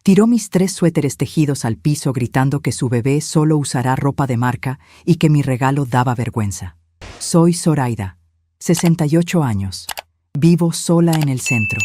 Tiró mis 3 suéteres tejidos al piso gritando que su bebé solo usará ropa de marca y que mi regalo daba vergüenza. Soy Zoraida, 68 años. Vivo sola en el centro.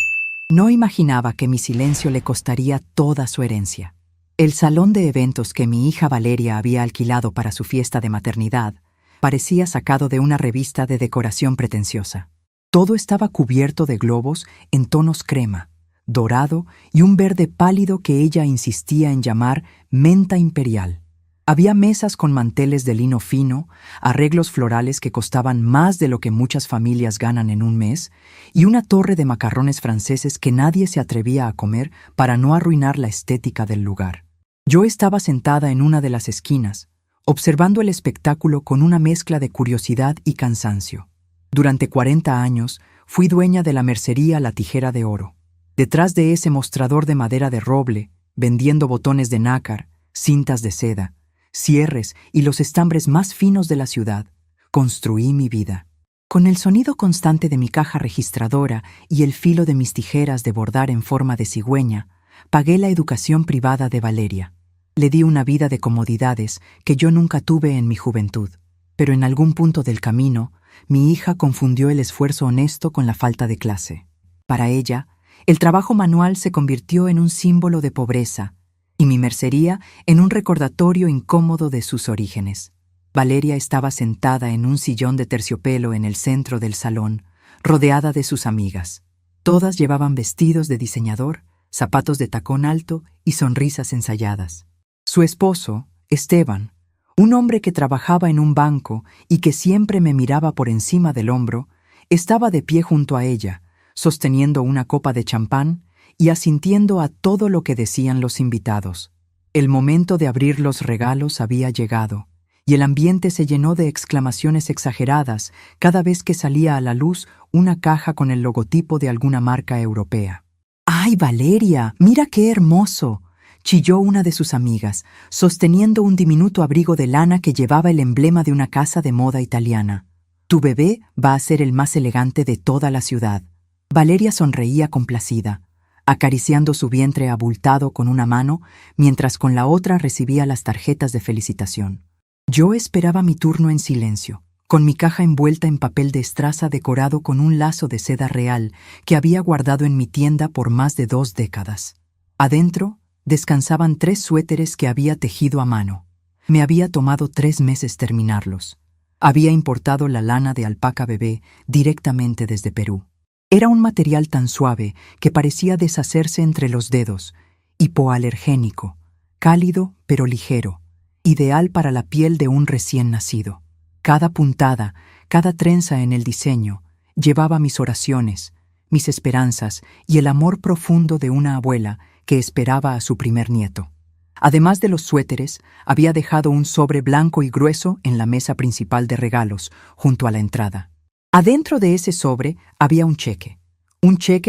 No imaginaba que mi silencio le costaría toda su herencia. El salón de eventos que mi hija Valeria había alquilado para su fiesta de maternidad parecía sacado de una revista de decoración pretenciosa. Todo estaba cubierto de globos en tonos crema, dorado y un verde pálido que ella insistía en llamar menta imperial. Había mesas con manteles de lino fino, arreglos florales que costaban más de lo que muchas familias ganan en un mes, y una torre de macarrones franceses que nadie se atrevía a comer para no arruinar la estética del lugar. Yo estaba sentada en una de las esquinas, observando el espectáculo con una mezcla de curiosidad y cansancio. Durante 40 años fui dueña de la mercería La Tijera de Oro. Detrás de ese mostrador de madera de roble, vendiendo botones de nácar, cintas de seda, cierres y los estambres más finos de la ciudad, construí mi vida. Con el sonido constante de mi caja registradora y el filo de mis tijeras de bordar en forma de cigüeña, pagué la educación privada de Valeria. Le di una vida de comodidades que yo nunca tuve en mi juventud, pero en algún punto del camino, mi hija confundió el esfuerzo honesto con la falta de clase. Para ella, el trabajo manual se convirtió en un símbolo de pobreza y mi mercería en un recordatorio incómodo de sus orígenes. Valeria estaba sentada en un sillón de terciopelo en el centro del salón, rodeada de sus amigas. Todas llevaban vestidos de diseñador, zapatos de tacón alto y sonrisas ensayadas. Su esposo, Esteban, un hombre que trabajaba en un banco y que siempre me miraba por encima del hombro, estaba de pie junto a ella, sosteniendo una copa de champán y asintiendo a todo lo que decían los invitados. El momento de abrir los regalos había llegado, y el ambiente se llenó de exclamaciones exageradas cada vez que salía a la luz una caja con el logotipo de alguna marca europea. ¡Ay, Valeria! ¡Mira qué hermoso!, chilló una de sus amigas, sosteniendo un diminuto abrigo de lana que llevaba el emblema de una casa de moda italiana. Tu bebé va a ser el más elegante de toda la ciudad. Valeria sonreía complacida, acariciando su vientre abultado con una mano, mientras con la otra recibía las tarjetas de felicitación. Yo esperaba mi turno en silencio, con mi caja envuelta en papel de estraza decorado con un lazo de seda real que había guardado en mi tienda por más de 2 décadas. Adentro descansaban 3 suéteres que había tejido a mano. Me había tomado 3 meses terminarlos. Había importado la lana de alpaca bebé directamente desde Perú. Era un material tan suave que parecía deshacerse entre los dedos, hipoalergénico, cálido pero ligero, ideal para la piel de un recién nacido. Cada puntada, cada trenza en el diseño, llevaba mis oraciones, mis esperanzas y el amor profundo de una abuela que esperaba a su primer nieto. Además de los suéteres, había dejado un sobre blanco y grueso en la mesa principal de regalos, junto a la entrada. Adentro de ese sobre había un cheque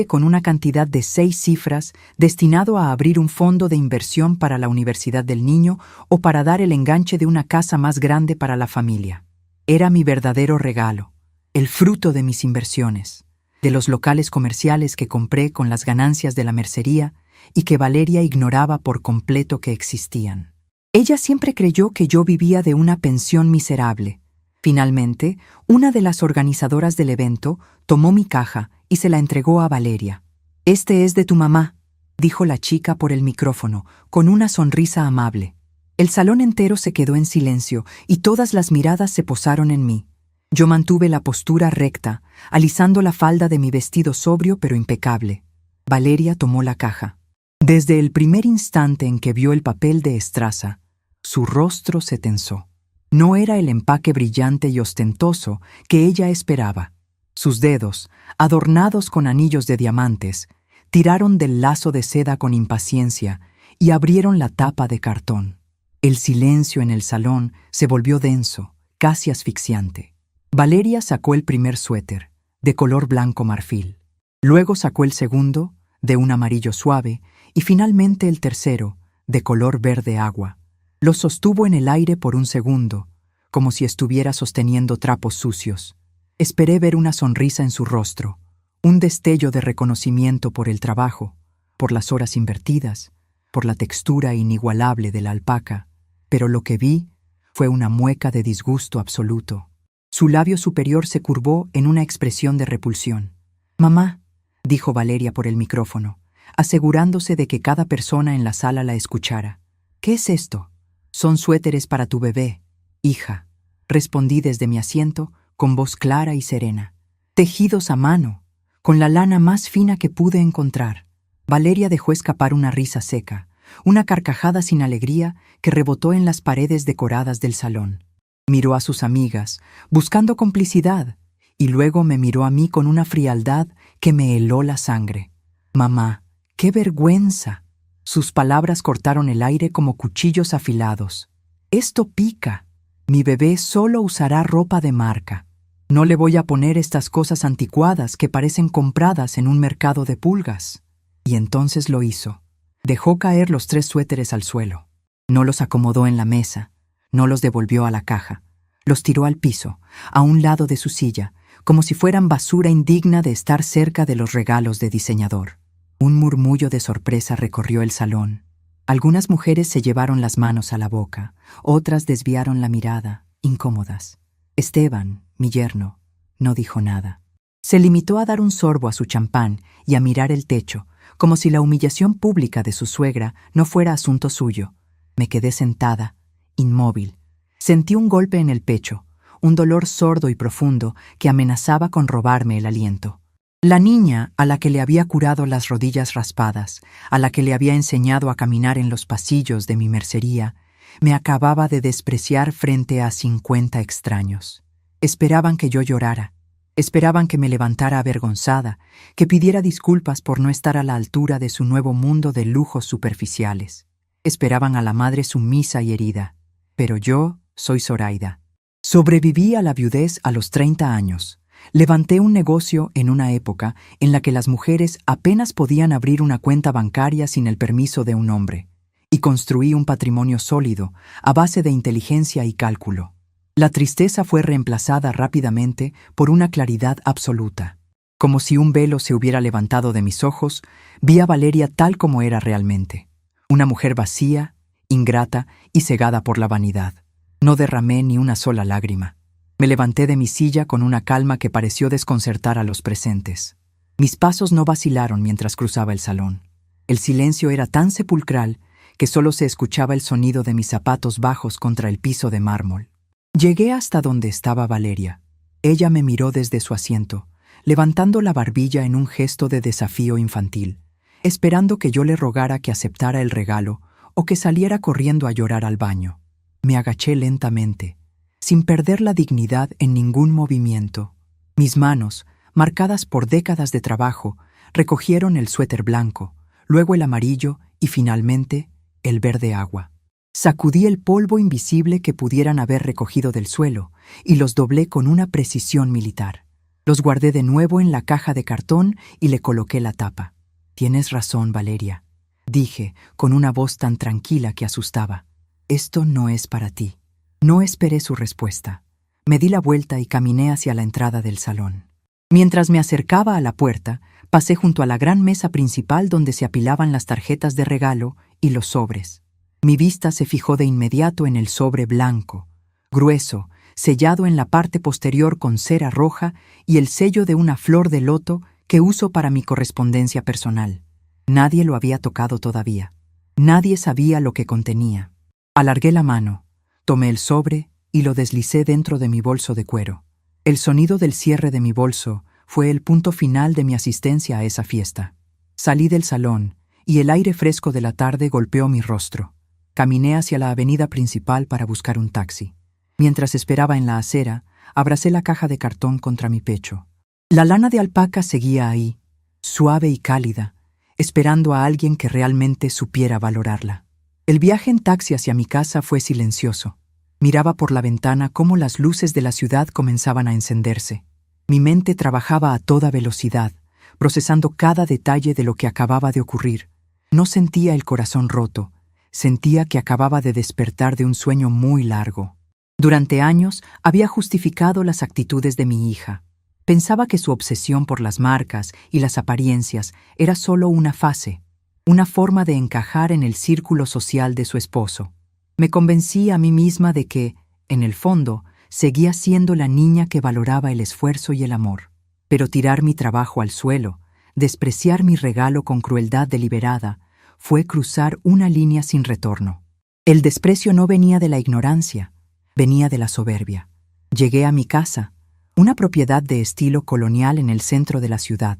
con una cantidad de 6 cifras destinado a abrir un fondo de inversión para la universidad del niño o para dar el enganche de una casa más grande para la familia. Era mi verdadero regalo, el fruto de mis inversiones, de los locales comerciales que compré con las ganancias de la mercería y que Valeria ignoraba por completo que existían. Ella siempre creyó que yo vivía de una pensión miserable. Finalmente, una de las organizadoras del evento tomó mi caja y se la entregó a Valeria. «Este es de tu mamá», dijo la chica por el micrófono, con una sonrisa amable. El salón entero se quedó en silencio y todas las miradas se posaron en mí. Yo mantuve la postura recta, alisando la falda de mi vestido sobrio pero impecable. Valeria tomó la caja. Desde el primer instante en que vio el papel de estraza, su rostro se tensó. No era el empaque brillante y ostentoso que ella esperaba. Sus dedos, adornados con anillos de diamantes, tiraron del lazo de seda con impaciencia y abrieron la tapa de cartón. El silencio en el salón se volvió denso, casi asfixiante. Valeria sacó el primer suéter, de color blanco marfil. Luego sacó el segundo, de un amarillo suave, y finalmente el tercero, de color verde agua. Lo sostuvo en el aire por un segundo, como si estuviera sosteniendo trapos sucios. Esperé ver una sonrisa en su rostro, un destello de reconocimiento por el trabajo, por las horas invertidas, por la textura inigualable de la alpaca, pero lo que vi fue una mueca de disgusto absoluto. Su labio superior se curvó en una expresión de repulsión. «Mamá», dijo Valeria por el micrófono, asegurándose de que cada persona en la sala la escuchara. «¿Qué es esto?» «Son suéteres para tu bebé, hija», respondí desde mi asiento con voz clara y serena. «Tejidos a mano, con la lana más fina que pude encontrar». Valeria dejó escapar una risa seca, una carcajada sin alegría que rebotó en las paredes decoradas del salón. Miró a sus amigas, buscando complicidad, y luego me miró a mí con una frialdad que me heló la sangre. «Mamá, qué vergüenza». Sus palabras cortaron el aire como cuchillos afilados. «Esto pica. Mi bebé solo usará ropa de marca. No le voy a poner estas cosas anticuadas que parecen compradas en un mercado de pulgas». Y entonces lo hizo. Dejó caer los 3 suéteres al suelo. No los acomodó en la mesa, no los devolvió a la caja. Los tiró al piso, a un lado de su silla, como si fueran basura indigna de estar cerca de los regalos de diseñador. Un murmullo de sorpresa recorrió el salón. Algunas mujeres se llevaron las manos a la boca, otras desviaron la mirada, incómodas. Esteban, mi yerno, no dijo nada. Se limitó a dar un sorbo a su champán y a mirar el techo, como si la humillación pública de su suegra no fuera asunto suyo. Me quedé sentada, inmóvil. Sentí un golpe en el pecho, un dolor sordo y profundo que amenazaba con robarme el aliento. La niña a la que le había curado las rodillas raspadas, a la que le había enseñado a caminar en los pasillos de mi mercería, me acababa de despreciar frente a 50 extraños. Esperaban que yo llorara. Esperaban que me levantara avergonzada, que pidiera disculpas por no estar a la altura de su nuevo mundo de lujos superficiales. Esperaban a la madre sumisa y herida. Pero yo soy Zoraida. Sobreviví a la viudez a los 30 años. Levanté un negocio en una época en la que las mujeres apenas podían abrir una cuenta bancaria sin el permiso de un hombre. Y construí un patrimonio sólido, a base de inteligencia y cálculo. La tristeza fue reemplazada rápidamente por una claridad absoluta. Como si un velo se hubiera levantado de mis ojos, vi a Valeria tal como era realmente. Una mujer vacía, ingrata y cegada por la vanidad. No derramé ni una sola lágrima. Me levanté de mi silla con una calma que pareció desconcertar a los presentes. Mis pasos no vacilaron mientras cruzaba el salón. El silencio era tan sepulcral que solo se escuchaba el sonido de mis zapatos bajos contra el piso de mármol. Llegué hasta donde estaba Valeria. Ella me miró desde su asiento, levantando la barbilla en un gesto de desafío infantil, esperando que yo le rogara que aceptara el regalo o que saliera corriendo a llorar al baño. Me agaché lentamente, sin perder la dignidad en ningún movimiento. Mis manos, marcadas por décadas de trabajo, recogieron el suéter blanco, luego el amarillo y finalmente el verde agua. Sacudí el polvo invisible que pudieran haber recogido del suelo y los doblé con una precisión militar. Los guardé de nuevo en la caja de cartón y le coloqué la tapa. «Tienes razón, Valeria», dije con una voz tan tranquila que asustaba. «Esto no es para ti». No esperé su respuesta. Me di la vuelta y caminé hacia la entrada del salón. Mientras me acercaba a la puerta, pasé junto a la gran mesa principal donde se apilaban las tarjetas de regalo y los sobres. Mi vista se fijó de inmediato en el sobre blanco, grueso, sellado en la parte posterior con cera roja y el sello de una flor de loto que uso para mi correspondencia personal. Nadie lo había tocado todavía. Nadie sabía lo que contenía. Alargué la mano, tomé el sobre y lo deslicé dentro de mi bolso de cuero. El sonido del cierre de mi bolso fue el punto final de mi asistencia a esa fiesta. Salí del salón y el aire fresco de la tarde golpeó mi rostro. Caminé hacia la avenida principal para buscar un taxi. Mientras esperaba en la acera, abracé la caja de cartón contra mi pecho. La lana de alpaca seguía ahí, suave y cálida, esperando a alguien que realmente supiera valorarla. El viaje en taxi hacia mi casa fue silencioso. Miraba por la ventana cómo las luces de la ciudad comenzaban a encenderse. Mi mente trabajaba a toda velocidad, procesando cada detalle de lo que acababa de ocurrir. No sentía el corazón roto. Sentía que acababa de despertar de un sueño muy largo. Durante años había justificado las actitudes de mi hija. Pensaba que su obsesión por las marcas y las apariencias era solo una fase. una forma de encajar en el círculo social de su esposo. Me convencí a mí misma de que, en el fondo, seguía siendo la niña que valoraba el esfuerzo y el amor. Pero tirar mi trabajo al suelo, despreciar mi regalo con crueldad deliberada, fue cruzar una línea sin retorno. El desprecio no venía de la ignorancia, venía de la soberbia. Llegué a mi casa, una propiedad de estilo colonial en el centro de la ciudad,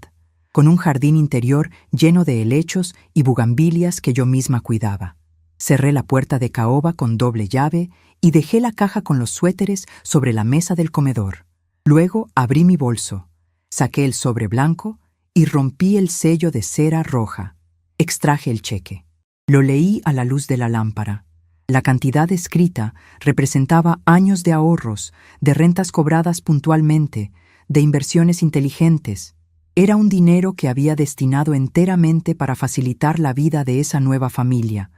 con un jardín interior lleno de helechos y bugambilias que yo misma cuidaba. Cerré la puerta de caoba con doble llave y dejé la caja con los suéteres sobre la mesa del comedor. Luego abrí mi bolso, saqué el sobre blanco y rompí el sello de cera roja. Extraje el cheque. Lo leí a la luz de la lámpara. La cantidad escrita representaba años de ahorros, de rentas cobradas puntualmente, de inversiones inteligentes. Era un dinero que había destinado enteramente para facilitar la vida de esa nueva familia,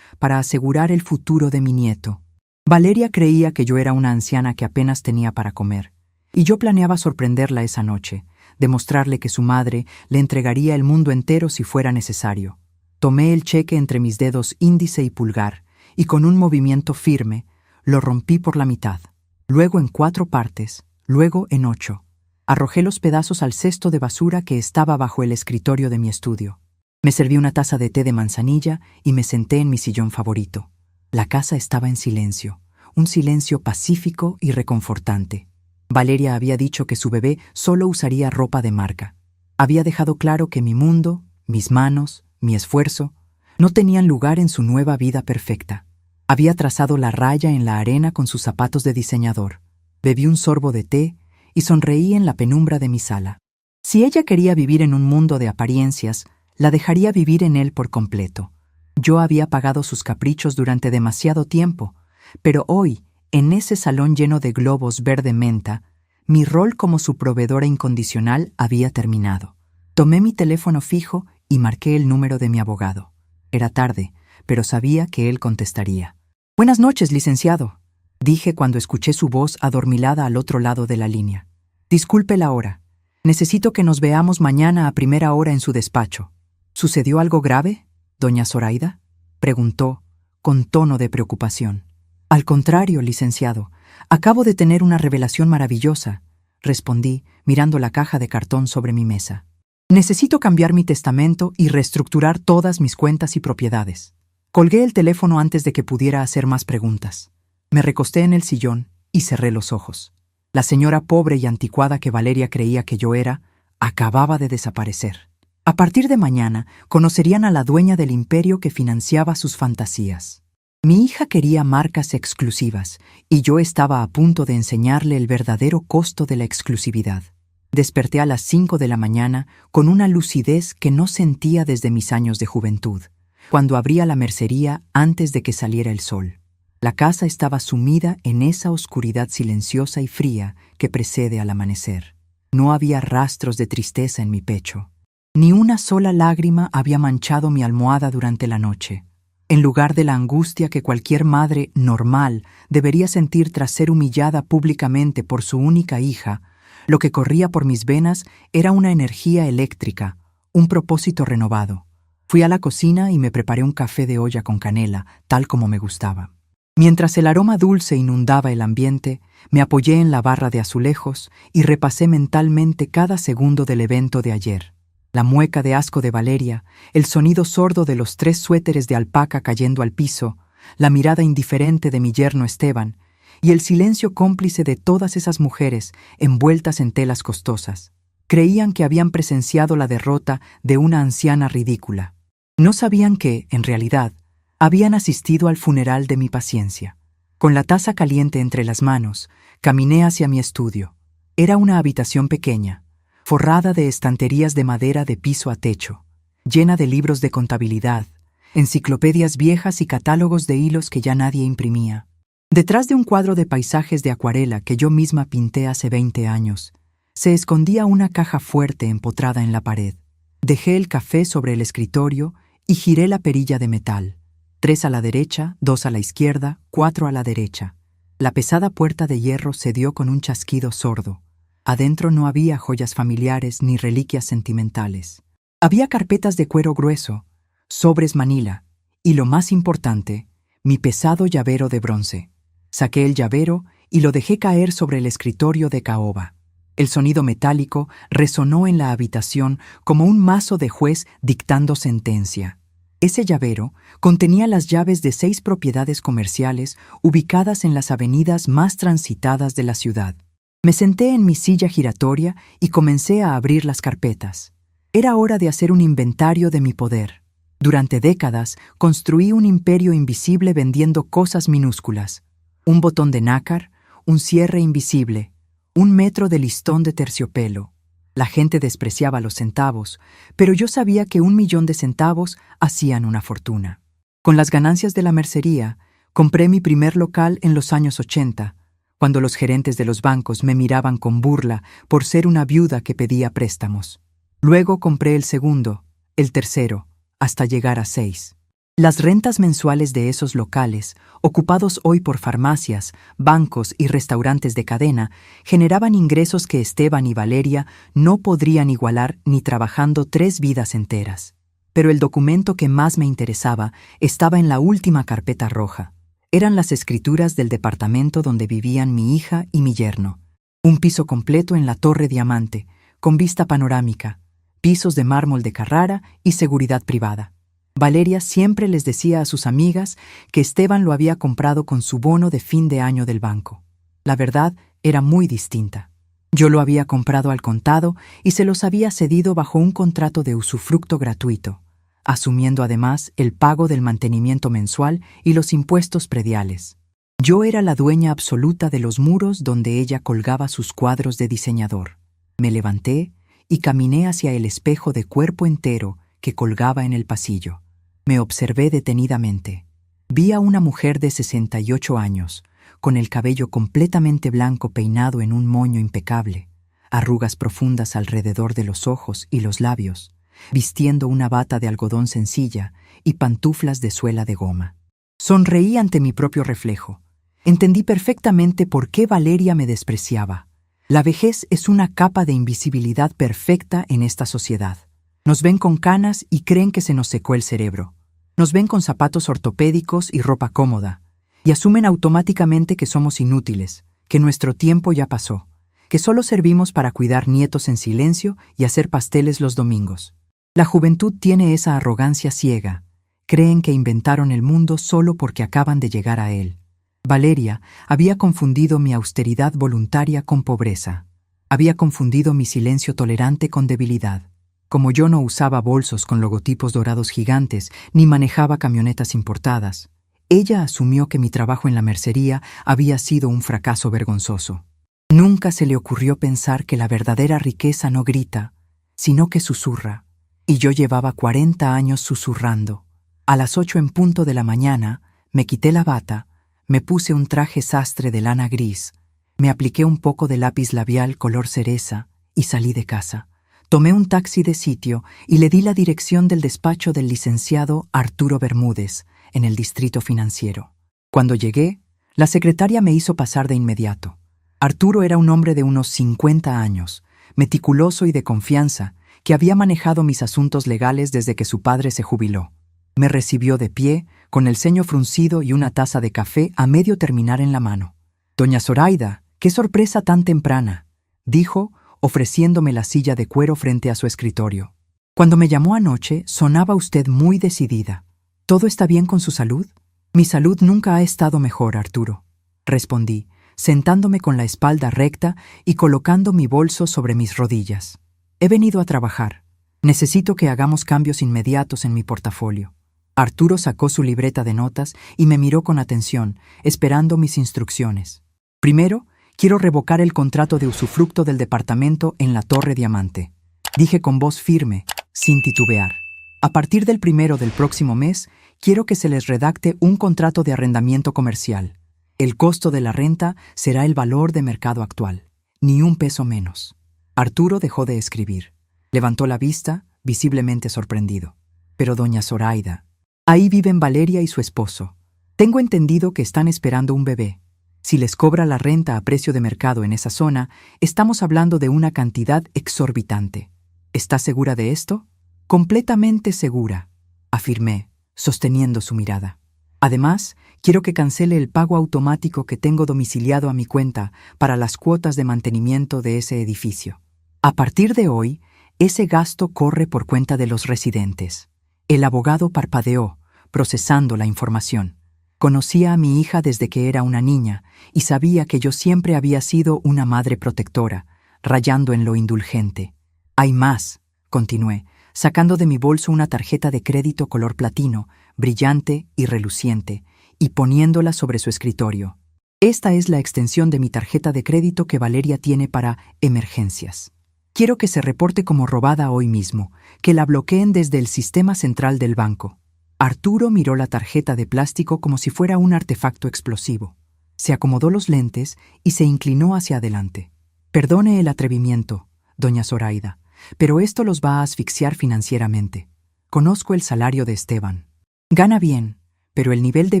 para asegurar el futuro de mi nieto. Valeria creía que yo era una anciana que apenas tenía para comer, y yo planeaba sorprenderla esa noche, demostrarle que su madre le entregaría el mundo entero si fuera necesario. Tomé el cheque entre mis dedos índice y pulgar, y con un movimiento firme, lo rompí por la mitad, luego en 4 partes, luego en 8. Arrojé los pedazos al cesto de basura que estaba bajo el escritorio de mi estudio. Me serví una taza de té de manzanilla y me senté en mi sillón favorito. La casa estaba en silencio, un silencio pacífico y reconfortante. Valeria había dicho que su bebé solo usaría ropa de marca. Había dejado claro que mi mundo, mis manos, mi esfuerzo, no tenían lugar en su nueva vida perfecta. Había trazado la raya en la arena con sus zapatos de diseñador. Bebí un sorbo de té y sonreí en la penumbra de mi sala. Si ella quería vivir en un mundo de apariencias, la dejaría vivir en él por completo. Yo había pagado sus caprichos durante demasiado tiempo, pero hoy, en ese salón lleno de globos verde menta, mi rol como su proveedora incondicional había terminado. Tomé mi teléfono fijo y marqué el número de mi abogado. Era tarde, pero sabía que él contestaría. «Buenas noches, licenciado», dije cuando escuché su voz adormilada al otro lado de la línea. «Disculpe la hora. Necesito que nos veamos mañana a primera hora en su despacho». «¿Sucedió algo grave, doña Zoraida?», preguntó, con tono de preocupación. «Al contrario, licenciado, acabo de tener una revelación maravillosa», respondí, mirando la caja de cartón sobre mi mesa. «Necesito cambiar mi testamento y reestructurar todas mis cuentas y propiedades». Colgué el teléfono antes de que pudiera hacer más preguntas. Me recosté en el sillón y cerré los ojos. La señora pobre y anticuada que Valeria creía que yo era, acababa de desaparecer. A partir de mañana, conocerían a la dueña del imperio que financiaba sus fantasías. Mi hija quería marcas exclusivas, y yo estaba a punto de enseñarle el verdadero costo de la exclusividad. Desperté a las 5 de la mañana con una lucidez que no sentía desde mis años de juventud, cuando abría la mercería antes de que saliera el sol. La casa estaba sumida en esa oscuridad silenciosa y fría que precede al amanecer. No había rastros de tristeza en mi pecho. Ni una sola lágrima había manchado mi almohada durante la noche. En lugar de la angustia que cualquier madre normal debería sentir tras ser humillada públicamente por su única hija, lo que corría por mis venas era una energía eléctrica, un propósito renovado. Fui a la cocina y me preparé un café de olla con canela, tal como me gustaba. Mientras el aroma dulce inundaba el ambiente, me apoyé en la barra de azulejos y repasé mentalmente cada segundo del evento de ayer. La mueca de asco de Valeria, el sonido sordo de los 3 suéteres de alpaca cayendo al piso, la mirada indiferente de mi yerno Esteban y el silencio cómplice de todas esas mujeres envueltas en telas costosas. Creían que habían presenciado la derrota de una anciana ridícula. No sabían que, en realidad, habían asistido al funeral de mi paciencia. Con la taza caliente entre las manos, caminé hacia mi estudio. Era una habitación pequeña, forrada de estanterías de madera de piso a techo, llena de libros de contabilidad, enciclopedias viejas y catálogos de hilos que ya nadie imprimía. Detrás de un cuadro de paisajes de acuarela que yo misma pinté hace 20 años, se escondía una caja fuerte empotrada en la pared. Dejé el café sobre el escritorio y giré la perilla de metal. 3 a la derecha, 2 a la izquierda, 4 a la derecha. La pesada puerta de hierro cedió con un chasquido sordo. Adentro no había joyas familiares ni reliquias sentimentales. Había carpetas de cuero grueso, sobres Manila y, lo más importante, mi pesado llavero de bronce. Saqué el llavero y lo dejé caer sobre el escritorio de caoba. El sonido metálico resonó en la habitación como un mazo de juez dictando sentencia. Ese llavero contenía las llaves de 6 propiedades comerciales ubicadas en las avenidas más transitadas de la ciudad. Me senté en mi silla giratoria y comencé a abrir las carpetas. Era hora de hacer un inventario de mi poder. Durante décadas construí un imperio invisible vendiendo cosas minúsculas. Un botón de nácar, un cierre invisible, 1 metro de listón de terciopelo. La gente despreciaba los centavos, pero yo sabía que 1.000.000 de centavos hacían una fortuna. Con las ganancias de la mercería, compré mi primer local en los años 80, cuando los gerentes de los bancos me miraban con burla por ser una viuda que pedía préstamos. Luego compré el segundo, el tercero, hasta llegar a 6. Las rentas mensuales de esos locales, ocupados hoy por farmacias, bancos y restaurantes de cadena, generaban ingresos que Esteban y Valeria no podrían igualar ni trabajando 3 vidas enteras. Pero el documento que más me interesaba estaba en la última carpeta roja. Eran las escrituras del departamento donde vivían mi hija y mi yerno. Un piso completo en la Torre Diamante, con vista panorámica, pisos de mármol de Carrara y seguridad privada. Valeria siempre les decía a sus amigas que Esteban lo había comprado con su bono de fin de año del banco. La verdad era muy distinta. Yo lo había comprado al contado y se los había cedido bajo un contrato de usufructo gratuito, asumiendo además el pago del mantenimiento mensual y los impuestos prediales. Yo era la dueña absoluta de los muros donde ella colgaba sus cuadros de diseñador. Me levanté y caminé hacia el espejo de cuerpo entero que colgaba en el pasillo. Me observé detenidamente. Vi a una mujer de 68 años, con el cabello completamente blanco peinado en un moño impecable, arrugas profundas alrededor de los ojos y los labios, vistiendo una bata de algodón sencilla y pantuflas de suela de goma. Sonreí ante mi propio reflejo. Entendí perfectamente por qué Valeria me despreciaba. La vejez es una capa de invisibilidad perfecta en esta sociedad. Nos ven con canas y creen que se nos secó el cerebro. Nos ven con zapatos ortopédicos y ropa cómoda, y asumen automáticamente que somos inútiles, que nuestro tiempo ya pasó, que solo servimos para cuidar nietos en silencio y hacer pasteles los domingos. La juventud tiene esa arrogancia ciega. Creen que inventaron el mundo solo porque acaban de llegar a él. Valeria había confundido mi austeridad voluntaria con pobreza. Había confundido mi silencio tolerante con debilidad. Como yo no usaba bolsos con logotipos dorados gigantes ni manejaba camionetas importadas, ella asumió que mi trabajo en la mercería había sido un fracaso vergonzoso. Nunca se le ocurrió pensar que la verdadera riqueza no grita, sino que susurra. Y yo llevaba 40 años susurrando. A las 8 en punto de la mañana, me quité la bata, me puse un traje sastre de lana gris, me apliqué un poco de lápiz labial color cereza y salí de casa. Tomé un taxi de sitio y le di la dirección del despacho del licenciado Arturo Bermúdez, en el distrito financiero. Cuando llegué, la secretaria me hizo pasar de inmediato. Arturo era un hombre de unos 50 años, meticuloso y de confianza, que había manejado mis asuntos legales desde que su padre se jubiló. Me recibió de pie, con el ceño fruncido y una taza de café a medio terminar en la mano. «Doña Zoraida, qué sorpresa tan temprana», dijo, ofreciéndome la silla de cuero frente a su escritorio. «Cuando me llamó anoche, sonaba usted muy decidida. ¿Todo está bien con su salud?» «Mi salud nunca ha estado mejor, Arturo», respondí, sentándome con la espalda recta y colocando mi bolso sobre mis rodillas. «He venido a trabajar. Necesito que hagamos cambios inmediatos en mi portafolio». Arturo sacó su libreta de notas y me miró con atención, esperando mis instrucciones. «Primero, quiero revocar el contrato de usufructo del departamento en la Torre Diamante», dije con voz firme, sin titubear. «A partir del 1 del próximo mes, quiero que se les redacte un contrato de arrendamiento comercial. El costo de la renta será el valor de mercado actual, ni un peso menos». Arturo dejó de escribir. Levantó la vista, visiblemente sorprendido. «Pero doña Zoraida, ahí viven Valeria y su esposo. Tengo entendido que están esperando un bebé. Si les cobra la renta a precio de mercado en esa zona, estamos hablando de una cantidad exorbitante. ¿Está segura de esto?» «Completamente segura». afirmé, sosteniendo su mirada. Además, quiero que cancele el pago automático que tengo domiciliado a mi cuenta para las cuotas de mantenimiento de ese edificio. A partir de hoy, ese gasto corre por cuenta de los residentes. El abogado parpadeó, procesando la información. Conocía a mi hija desde que era una niña y sabía que yo siempre había sido una madre protectora, rayando en lo indulgente. Hay más, continué, sacando de mi bolso una tarjeta de crédito color platino, brillante y reluciente, y poniéndola sobre su escritorio. Esta es la extensión de mi tarjeta de crédito que Valeria tiene para emergencias. Quiero que se reporte como robada hoy mismo, que la bloqueen desde el sistema central del banco. Arturo miró la tarjeta de plástico como si fuera un artefacto explosivo. Se acomodó los lentes y se inclinó hacia adelante. Perdone el atrevimiento, doña Zoraida, pero esto los va a asfixiar financieramente. Conozco el salario de Esteban. Gana bien, pero el nivel de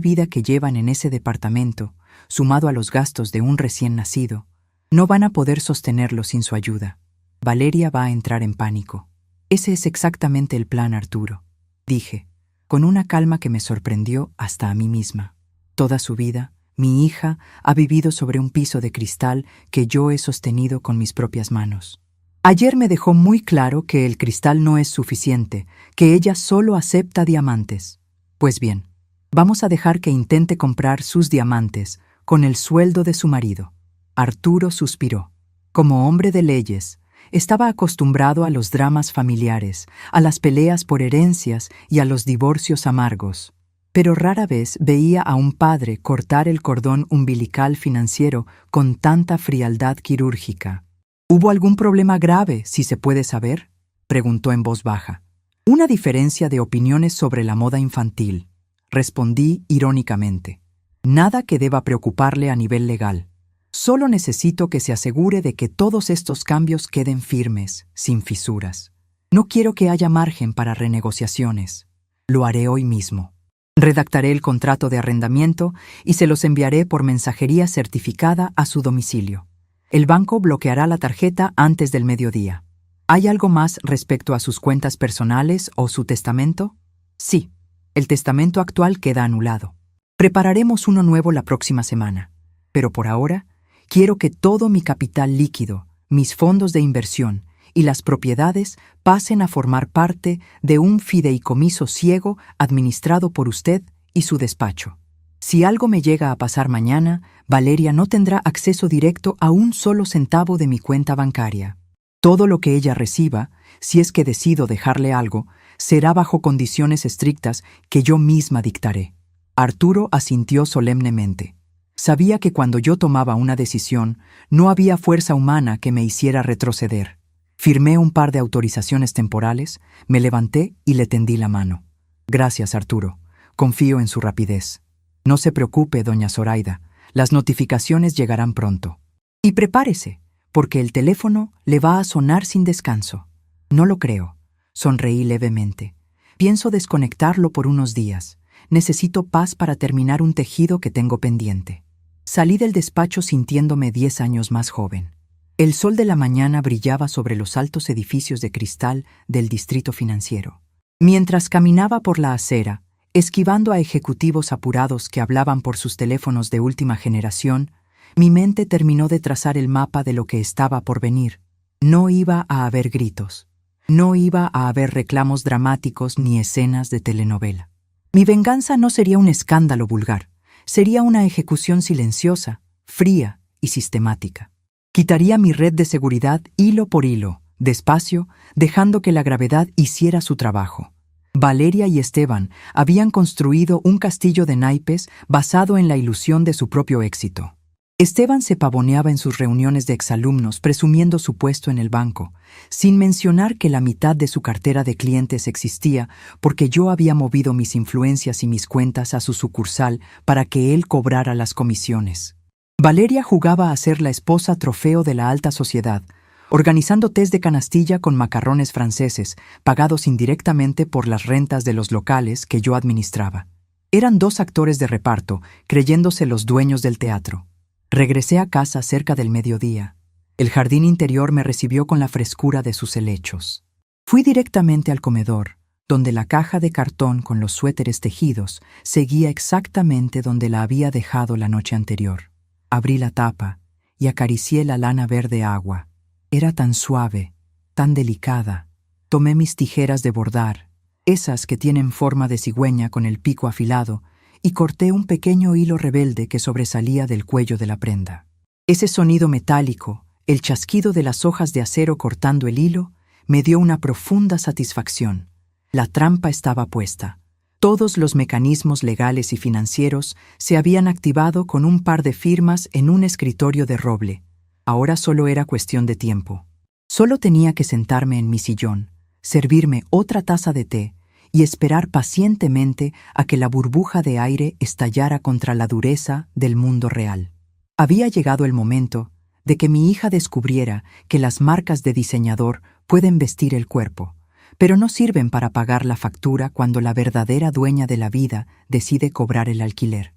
vida que llevan en ese departamento, sumado a los gastos de un recién nacido, no van a poder sostenerlo sin su ayuda. Valeria va a entrar en pánico. Ese es exactamente el plan, Arturo, dije, con una calma que me sorprendió hasta a mí misma. Toda su vida, mi hija ha vivido sobre un piso de cristal que yo he sostenido con mis propias manos. Ayer me dejó muy claro que el cristal no es suficiente, que ella solo acepta diamantes. Pues bien, vamos a dejar que intente comprar sus diamantes con el sueldo de su marido. Arturo suspiró. Como hombre de leyes, estaba acostumbrado a los dramas familiares, a las peleas por herencias y a los divorcios amargos. Pero rara vez veía a un padre cortar el cordón umbilical financiero con tanta frialdad quirúrgica. ¿Hubo algún problema grave, si se puede saber?, preguntó en voz baja. Una diferencia de opiniones sobre la moda infantil, respondí irónicamente. Nada que deba preocuparle a nivel legal. Solo necesito que se asegure de que todos estos cambios queden firmes, sin fisuras. No quiero que haya margen para renegociaciones. Lo haré hoy mismo. Redactaré el contrato de arrendamiento y se los enviaré por mensajería certificada a su domicilio. El banco bloqueará la tarjeta antes del mediodía. ¿Hay algo más respecto a sus cuentas personales o su testamento? Sí, el testamento actual queda anulado. Prepararemos uno nuevo la próxima semana. Pero por ahora, quiero que todo mi capital líquido, mis fondos de inversión y las propiedades pasen a formar parte de un fideicomiso ciego administrado por usted y su despacho. Si algo me llega a pasar mañana, Valeria no tendrá acceso directo a un solo centavo de mi cuenta bancaria. Todo lo que ella reciba, si es que decido dejarle algo, será bajo condiciones estrictas que yo misma dictaré. Arturo asintió solemnemente. Sabía que cuando yo tomaba una decisión, no había fuerza humana que me hiciera retroceder. Firmé un par de autorizaciones temporales, me levanté y le tendí la mano. Gracias, Arturo. Confío en su rapidez. No se preocupe, doña Zoraida. Las notificaciones llegarán pronto. Y prepárese, porque el teléfono le va a sonar sin descanso. No lo creo. Sonreí levemente. Pienso desconectarlo por unos días. Necesito paz para terminar un tejido que tengo pendiente. Salí del despacho sintiéndome 10 años más joven. El sol de la mañana brillaba sobre los altos edificios de cristal del distrito financiero. Mientras caminaba por la acera, esquivando a ejecutivos apurados que hablaban por sus teléfonos de última generación, mi mente terminó de trazar el mapa de lo que estaba por venir. No iba a haber gritos. No iba a haber reclamos dramáticos ni escenas de telenovela. Mi venganza no sería un escándalo vulgar. Sería una ejecución silenciosa, fría y sistemática. Quitaría mi red de seguridad hilo por hilo, despacio, dejando que la gravedad hiciera su trabajo. Valeria y Esteban habían construido un castillo de naipes basado en la ilusión de su propio éxito. Esteban se pavoneaba en sus reuniones de exalumnos presumiendo su puesto en el banco, sin mencionar que la mitad de su cartera de clientes existía porque yo había movido mis influencias y mis cuentas a su sucursal para que él cobrara las comisiones. Valeria jugaba a ser la esposa trofeo de la alta sociedad, organizando tés de canastilla con macarrones franceses, pagados indirectamente por las rentas de los locales que yo administraba. Eran 2 actores de reparto, creyéndose los dueños del teatro. Regresé a casa cerca del mediodía. El jardín interior me recibió con la frescura de sus helechos. Fui directamente al comedor, donde la caja de cartón con los suéteres tejidos seguía exactamente donde la había dejado la noche anterior. Abrí la tapa y acaricié la lana verde agua. Era tan suave, tan delicada. Tomé mis tijeras de bordar, esas que tienen forma de cigüeña con el pico afilado, y corté un pequeño hilo rebelde que sobresalía del cuello de la prenda. Ese sonido metálico, el chasquido de las hojas de acero cortando el hilo, me dio una profunda satisfacción. La trampa estaba puesta. Todos los mecanismos legales y financieros se habían activado con un par de firmas en un escritorio de roble. Ahora solo era cuestión de tiempo. Solo tenía que sentarme en mi sillón, servirme otra taza de té y esperar pacientemente a que la burbuja de aire estallara contra la dureza del mundo real. Había llegado el momento de que mi hija descubriera que las marcas de diseñador pueden vestir el cuerpo, pero no sirven para pagar la factura cuando la verdadera dueña de la vida decide cobrar el alquiler.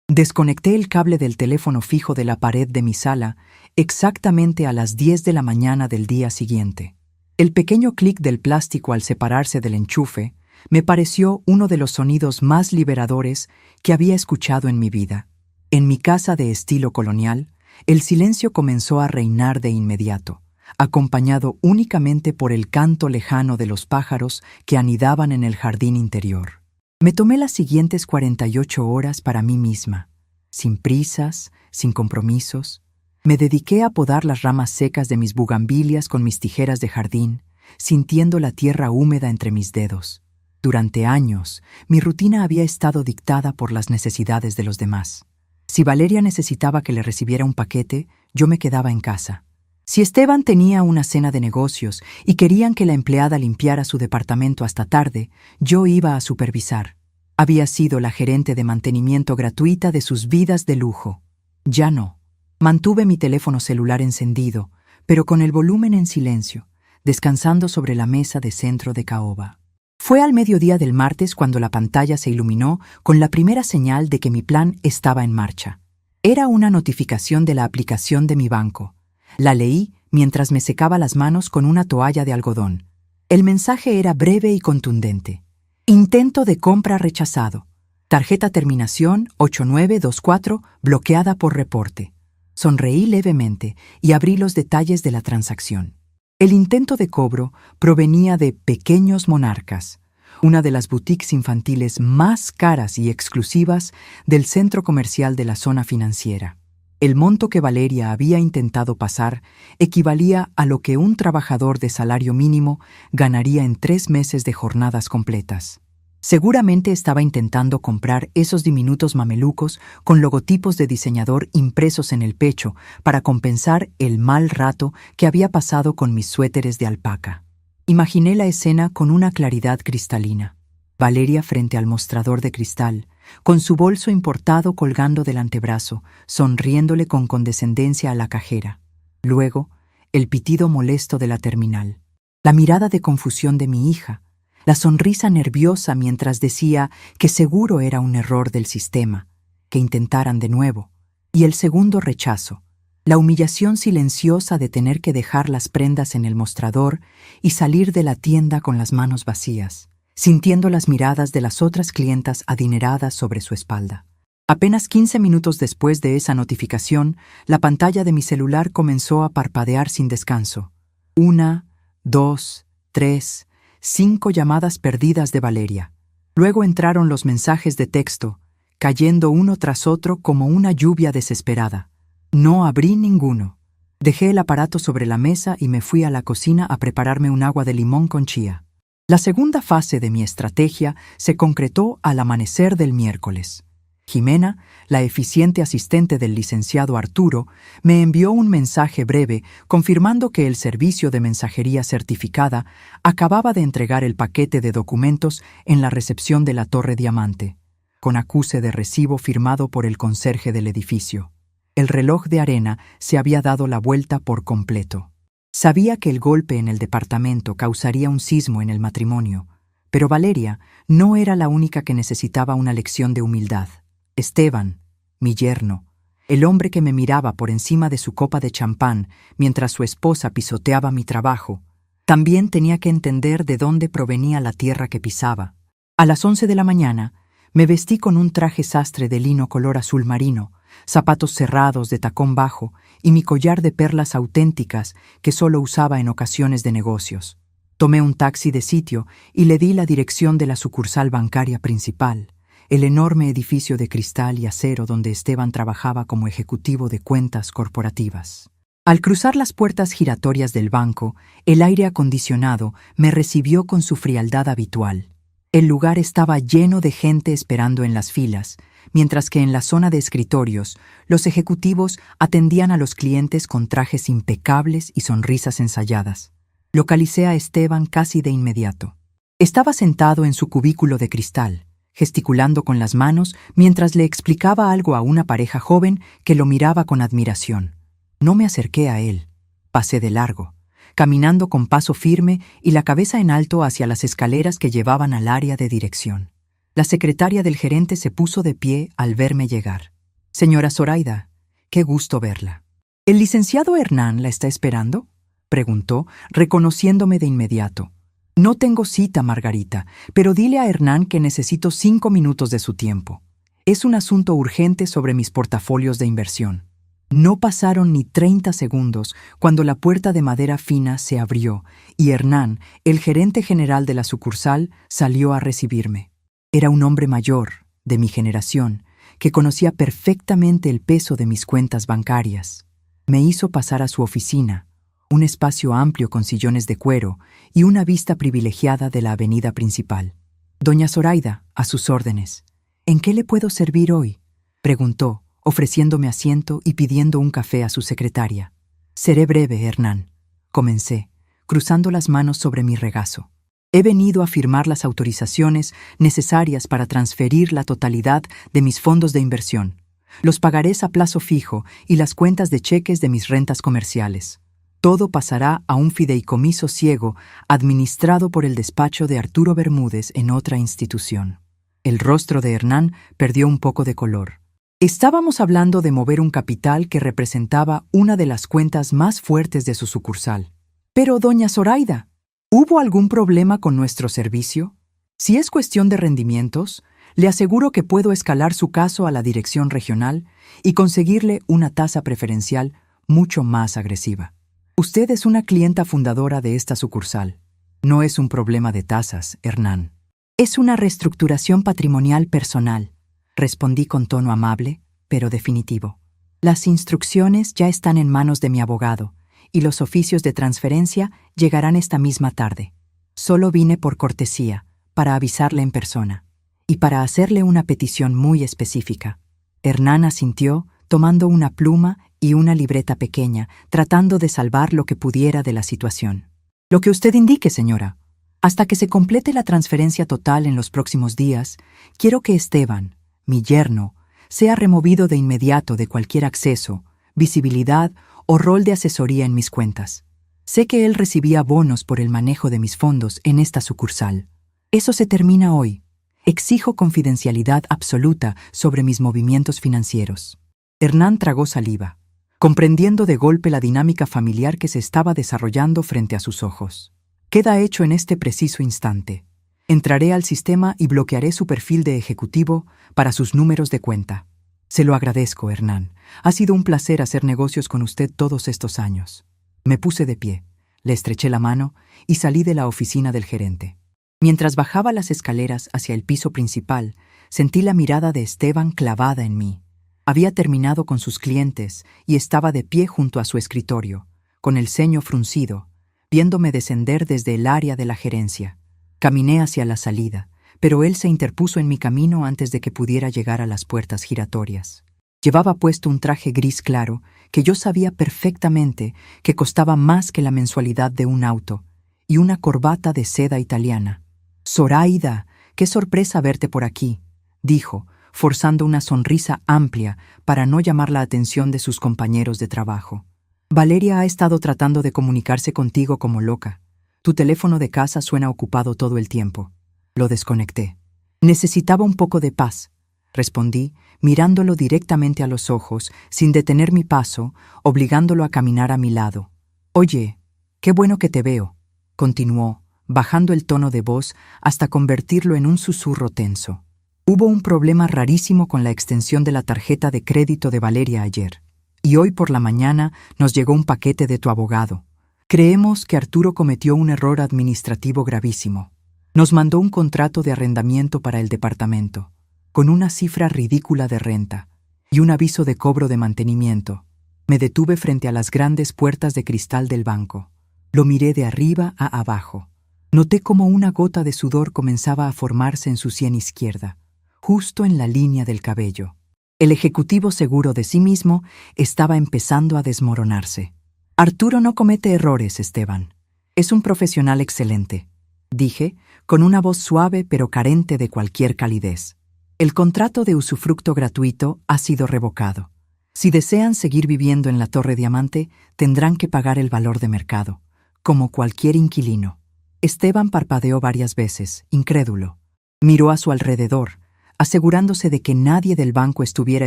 Desconecté el cable del teléfono fijo de la pared de mi sala exactamente a las 10 de la mañana del día siguiente. El pequeño clic del plástico al separarse del enchufe me pareció uno de los sonidos más liberadores que había escuchado en mi vida. En mi casa de estilo colonial, el silencio comenzó a reinar de inmediato, acompañado únicamente por el canto lejano de los pájaros que anidaban en el jardín interior. Me tomé las siguientes 48 horas para mí misma, sin prisas, sin compromisos. Me dediqué a podar las ramas secas de mis bugambilias con mis tijeras de jardín, sintiendo la tierra húmeda entre mis dedos. Durante años, mi rutina había estado dictada por las necesidades de los demás. Si Valeria necesitaba que le recibiera un paquete, yo me quedaba en casa. Si Esteban tenía una cena de negocios y querían que la empleada limpiara su departamento hasta tarde, yo iba a supervisar. Había sido la gerente de mantenimiento gratuita de sus vidas de lujo. Ya no. Mantuve mi teléfono celular encendido, pero con el volumen en silencio, descansando sobre la mesa de centro de caoba. Fue al mediodía del martes cuando la pantalla se iluminó con la primera señal de que mi plan estaba en marcha. Era una notificación de la aplicación de mi banco. La leí mientras me secaba las manos con una toalla de algodón. El mensaje era breve y contundente. Intento de compra rechazado. Tarjeta terminación 8924 bloqueada por reporte. Sonreí levemente y abrí los detalles de la transacción. El intento de cobro provenía de Pequeños Monarcas, una de las boutiques infantiles más caras y exclusivas del centro comercial de la zona financiera. El monto que Valeria había intentado pasar equivalía a lo que un trabajador de salario mínimo ganaría en 3 meses de jornadas completas. Seguramente estaba intentando comprar esos diminutos mamelucos con logotipos de diseñador impresos en el pecho para compensar el mal rato que había pasado con mis suéteres de alpaca. Imaginé la escena con una claridad cristalina. Valeria frente al mostrador de cristal, con su bolso importado colgando del antebrazo, sonriéndole con condescendencia a la cajera. Luego, el pitido molesto de la terminal. La mirada de confusión de mi hija. La sonrisa nerviosa mientras decía que seguro era un error del sistema, que intentaran de nuevo. Y el segundo rechazo, la humillación silenciosa de tener que dejar las prendas en el mostrador y salir de la tienda con las manos vacías, sintiendo las miradas de las otras clientas adineradas sobre su espalda. Apenas 15 minutos después de esa notificación, la pantalla de mi celular comenzó a parpadear sin descanso. 1, 2, 3... 5 llamadas perdidas de Valeria. Luego entraron los mensajes de texto, cayendo uno tras otro como una lluvia desesperada. No abrí ninguno. Dejé el aparato sobre la mesa y me fui a la cocina a prepararme un agua de limón con chía. La segunda fase de mi estrategia se concretó al amanecer del miércoles. Jimena, la eficiente asistente del licenciado Arturo, me envió un mensaje breve confirmando que el servicio de mensajería certificada acababa de entregar el paquete de documentos en la recepción de la Torre Diamante, con acuse de recibo firmado por el conserje del edificio. El reloj de arena se había dado la vuelta por completo. Sabía que el golpe en el departamento causaría un sismo en el matrimonio, pero Valeria no era la única que necesitaba una lección de humildad. Esteban, mi yerno, el hombre que me miraba por encima de su copa de champán mientras su esposa pisoteaba mi trabajo, También tenía que entender de dónde provenía la tierra que pisaba. A las 11 de la mañana, me vestí con un traje sastre de lino color azul marino, zapatos cerrados de tacón bajo y mi collar de perlas auténticas que solo usaba en ocasiones de negocios. Tomé un taxi de sitio y le di la dirección de la sucursal bancaria principal, el enorme edificio de cristal y acero donde Esteban trabajaba como ejecutivo de cuentas corporativas. Al cruzar las puertas giratorias del banco, el aire acondicionado me recibió con su frialdad habitual. El lugar estaba lleno de gente esperando en las filas, mientras que en la zona de escritorios, los ejecutivos atendían a los clientes con trajes impecables y sonrisas ensayadas. Localicé a Esteban casi de inmediato. Estaba sentado en su cubículo de cristal, gesticulando con las manos mientras le explicaba algo a una pareja joven que lo miraba con admiración. No me acerqué a él. Pasé de largo, caminando con paso firme y la cabeza en alto hacia las escaleras que llevaban al área de dirección. La secretaria del gerente se puso de pie al verme llegar. «Señora Zoraida, qué gusto verla». «¿El licenciado Hernán la está esperando?», preguntó, reconociéndome de inmediato. «No tengo cita, Margarita, pero dile a Hernán que necesito 5 minutos de su tiempo. Es un asunto urgente sobre mis portafolios de inversión». No pasaron ni 30 segundos cuando la puerta de madera fina se abrió y Hernán, el gerente general de la sucursal, salió a recibirme. Era un hombre mayor, de mi generación, que conocía perfectamente el peso de mis cuentas bancarias. Me hizo pasar a su oficina, un espacio amplio con sillones de cuero y una vista privilegiada de la avenida principal. «Doña Zoraida, a sus órdenes. ¿En qué le puedo servir hoy?», preguntó, ofreciéndome asiento y pidiendo un café a su secretaria. «Seré breve, Hernán», comencé, cruzando las manos sobre mi regazo. «He venido a firmar las autorizaciones necesarias para transferir la totalidad de mis fondos de inversión, los pagarés a plazo fijo y las cuentas de cheques de mis rentas comerciales. Todo pasará a un fideicomiso ciego administrado por el despacho de Arturo Bermúdez en otra institución». El rostro de Hernán perdió un poco de color. Estábamos hablando de mover un capital que representaba una de las cuentas más fuertes de su sucursal. «Pero, doña Zoraida, ¿hubo algún problema con nuestro servicio? Si es cuestión de rendimientos, le aseguro que puedo escalar su caso a la dirección regional y conseguirle una tasa preferencial mucho más agresiva. Usted es una clienta fundadora de esta sucursal. No es un problema de tasas, Hernán. Es una reestructuración patrimonial personal», respondí con tono amable, pero definitivo. «Las instrucciones ya están en manos de mi abogado y los oficios de transferencia llegarán esta misma tarde. Solo vine por cortesía, para avisarle en persona y para hacerle una petición muy específica». Hernán asintió, tomando una pluma y una libreta pequeña, tratando de salvar lo que pudiera de la situación. «Lo que usted indique, señora. Hasta que se complete la transferencia total en los próximos días, quiero que Esteban, mi yerno, sea removido de inmediato de cualquier acceso, visibilidad o rol de asesoría en mis cuentas. Sé que él recibía bonos por el manejo de mis fondos en esta sucursal. Eso se termina hoy. Exijo confidencialidad absoluta sobre mis movimientos financieros». Hernán tragó saliva, comprendiendo de golpe la dinámica familiar que se estaba desarrollando frente a sus ojos. «Queda hecho en este preciso instante. Entraré al sistema y bloquearé su perfil de ejecutivo para sus números de cuenta. Se lo agradezco, Hernán. Ha sido un placer hacer negocios con usted todos estos años». Me puse de pie, le estreché la mano y salí de la oficina del gerente. Mientras bajaba las escaleras hacia el piso principal, sentí la mirada de Esteban clavada en mí. Había terminado con sus clientes y estaba de pie junto a su escritorio, con el ceño fruncido, viéndome descender desde el área de la gerencia. Caminé hacia la salida, pero él se interpuso en mi camino antes de que pudiera llegar a las puertas giratorias. Llevaba puesto un traje gris claro que yo sabía perfectamente que costaba más que la mensualidad de un auto, y una corbata de seda italiana. «Zoraida, qué sorpresa verte por aquí», dijo, forzando una sonrisa amplia para no llamar la atención de sus compañeros de trabajo. «Valeria ha estado tratando de comunicarse contigo como loca. Tu teléfono de casa suena ocupado todo el tiempo». Lo desconecté. «Necesitaba un poco de paz», respondí, mirándolo directamente a los ojos, sin detener mi paso, obligándolo a caminar a mi lado. «Oye, qué bueno que te veo. continuó, bajando el tono de voz hasta convertirlo en un susurro tenso. Hubo un problema rarísimo con la extensión de la tarjeta de crédito de Valeria ayer, y hoy por la mañana nos llegó un paquete de tu abogado. Creemos que Arturo cometió un error administrativo gravísimo. Nos mandó un contrato de arrendamiento para el departamento, con una cifra ridícula de renta y un aviso de cobro de mantenimiento. Me detuve frente a las grandes puertas de cristal del banco. Lo miré de arriba a abajo. Noté cómo una gota de sudor comenzaba a formarse en su sien izquierda, justo en la línea del cabello. El ejecutivo seguro de sí mismo estaba empezando a desmoronarse. Arturo no comete errores, Esteban. Es un profesional excelente, dije, con una voz suave pero carente de cualquier calidez. El contrato de usufructo gratuito ha sido revocado. Si desean seguir viviendo en la Torre Diamante, tendrán que pagar el valor de mercado, como cualquier inquilino. Esteban parpadeó varias veces, incrédulo. Miró a su alrededor, asegurándose de que nadie del banco estuviera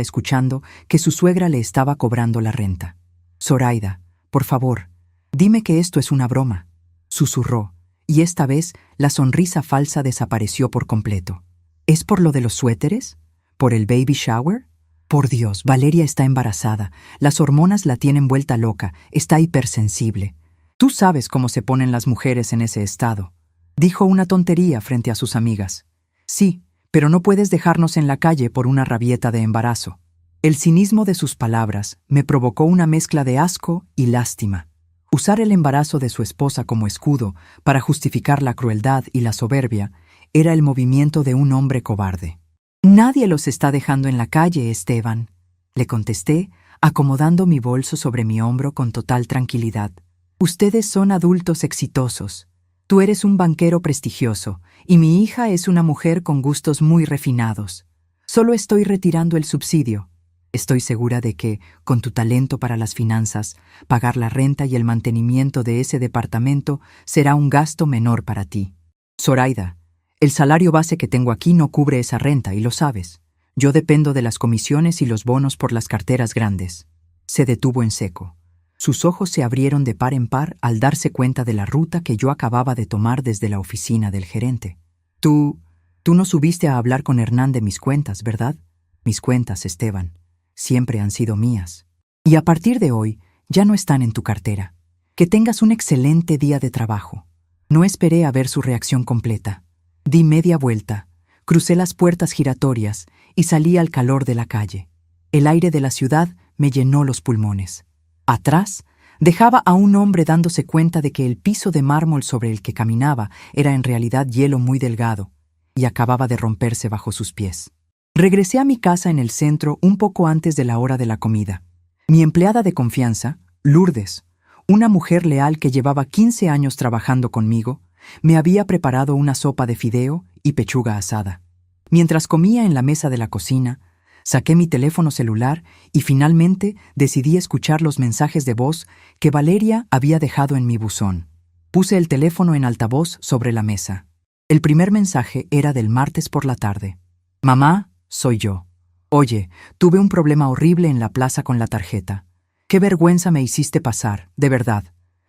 escuchando que su suegra le estaba cobrando la renta. Zoraida, por favor, dime que esto es una broma, susurró, y esta vez la sonrisa falsa desapareció por completo. ¿Es por lo de los suéteres? ¿Por el baby shower? Por Dios, Valeria está embarazada, las hormonas la tienen vuelta loca, está hipersensible. Tú sabes cómo se ponen las mujeres en ese estado. Dijo una tontería frente a sus amigas. Sí, pero no puedes dejarnos en la calle por una rabieta de embarazo. El cinismo de sus palabras me provocó una mezcla de asco y lástima. Usar el embarazo de su esposa como escudo para justificar la crueldad y la soberbia era el movimiento de un hombre cobarde. Nadie los está dejando en la calle, Esteban, le contesté, acomodando mi bolso sobre mi hombro con total tranquilidad. Ustedes son adultos exitosos. Tú eres un banquero prestigioso y mi hija es una mujer con gustos muy refinados. Solo estoy retirando el subsidio. Estoy segura de que, con tu talento para las finanzas, pagar la renta y el mantenimiento de ese departamento será un gasto menor para ti. Zoraida, el salario base que tengo aquí no cubre esa renta y lo sabes. Yo dependo de las comisiones y los bonos por las carteras grandes. Se detuvo en seco. Sus ojos se abrieron de par en par al darse cuenta de la ruta que yo acababa de tomar desde la oficina del gerente. Tú no subiste a hablar con Hernán de mis cuentas, ¿verdad? Mis cuentas, Esteban, siempre han sido mías. Y a partir de hoy, ya no están en tu cartera. Que tengas un excelente día de trabajo. No esperé a ver su reacción completa. Di media vuelta, crucé las puertas giratorias y salí al calor de la calle. El aire de la ciudad me llenó los pulmones. Atrás, dejaba a un hombre dándose cuenta de que el piso de mármol sobre el que caminaba era en realidad hielo muy delgado y acababa de romperse bajo sus pies. Regresé a mi casa en el centro un poco antes de la hora de la comida. Mi empleada de confianza, Lourdes, una mujer leal que llevaba 15 años trabajando conmigo, me había preparado una sopa de fideo y pechuga asada. Mientras comía en la mesa de la cocina, saqué mi teléfono celular y finalmente decidí escuchar los mensajes de voz que Valeria había dejado en mi buzón. Puse el teléfono en altavoz sobre la mesa. El primer mensaje era del martes por la tarde. Mamá, soy yo. Oye, tuve un problema horrible en la plaza con la tarjeta. Qué vergüenza me hiciste pasar, de verdad.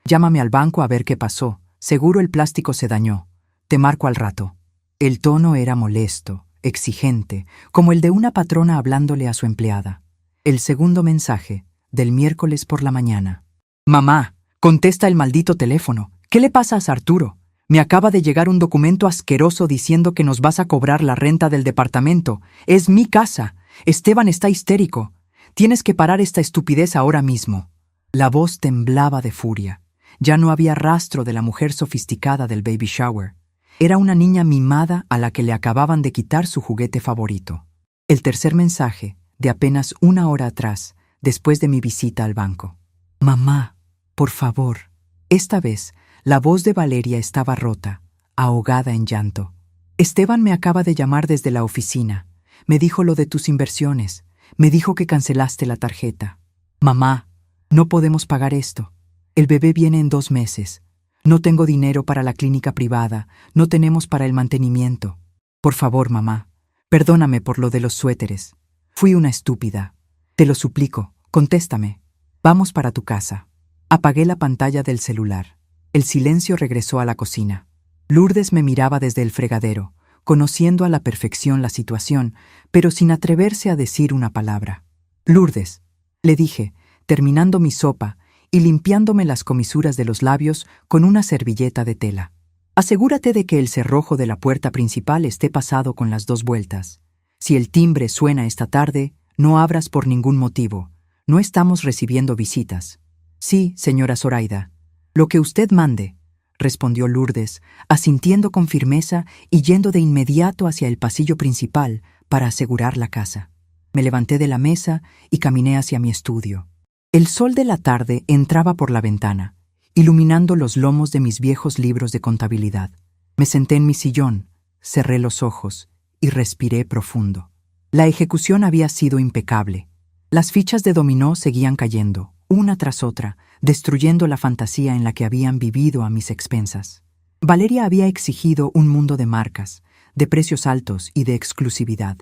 Llámame al banco a ver qué pasó. Seguro el plástico se dañó. Te marco al rato. El tono era molesto, exigente, como el de una patrona hablándole a su empleada. El segundo mensaje, del miércoles por la mañana. Mamá, contesta el maldito teléfono. ¿Qué le pasa a Arturo? Me acaba de llegar un documento asqueroso diciendo que nos vas a cobrar la renta del departamento. Es mi casa. Esteban está histérico. Tienes que parar esta estupidez ahora mismo. La voz temblaba de furia. Ya no había rastro de la mujer sofisticada del baby shower. Era una niña mimada a la que le acababan de quitar su juguete favorito. El tercer mensaje, de apenas una hora atrás, después de mi visita al banco. Mamá, por favor. Esta vez, la voz de Valeria estaba rota, ahogada en llanto. Esteban me acaba de llamar desde la oficina. Me dijo lo de tus inversiones. Me dijo que cancelaste la tarjeta. Mamá, no podemos pagar esto. El bebé viene en 2 meses. No tengo dinero para la clínica privada. No tenemos para el mantenimiento. Por favor, mamá, perdóname por lo de los suéteres. Fui una estúpida. Te lo suplico, contéstame. Vamos para tu casa. Apagué la pantalla del celular. El silencio regresó a la cocina. Lourdes me miraba desde el fregadero, conociendo a la perfección la situación, pero sin atreverse a decir una palabra. «Lourdes», le dije, terminando mi sopa y limpiándome las comisuras de los labios con una servilleta de tela. «Asegúrate de que el cerrojo de la puerta principal esté pasado con las 2 vueltas. Si el timbre suena esta tarde, no abras por ningún motivo. No estamos recibiendo visitas». «Sí, señora Zoraida. Lo que usted mande», respondió Lourdes, asintiendo con firmeza y yendo de inmediato hacia el pasillo principal para asegurar la casa. Me levanté de la mesa y caminé hacia mi estudio. El sol de la tarde entraba por la ventana, iluminando los lomos de mis viejos libros de contabilidad. Me senté en mi sillón, cerré los ojos y respiré profundo. La ejecución había sido impecable. Las fichas de dominó seguían cayendo, una tras otra, destruyendo la fantasía en la que habían vivido a mis expensas. Valeria había exigido un mundo de marcas, de precios altos y de exclusividad.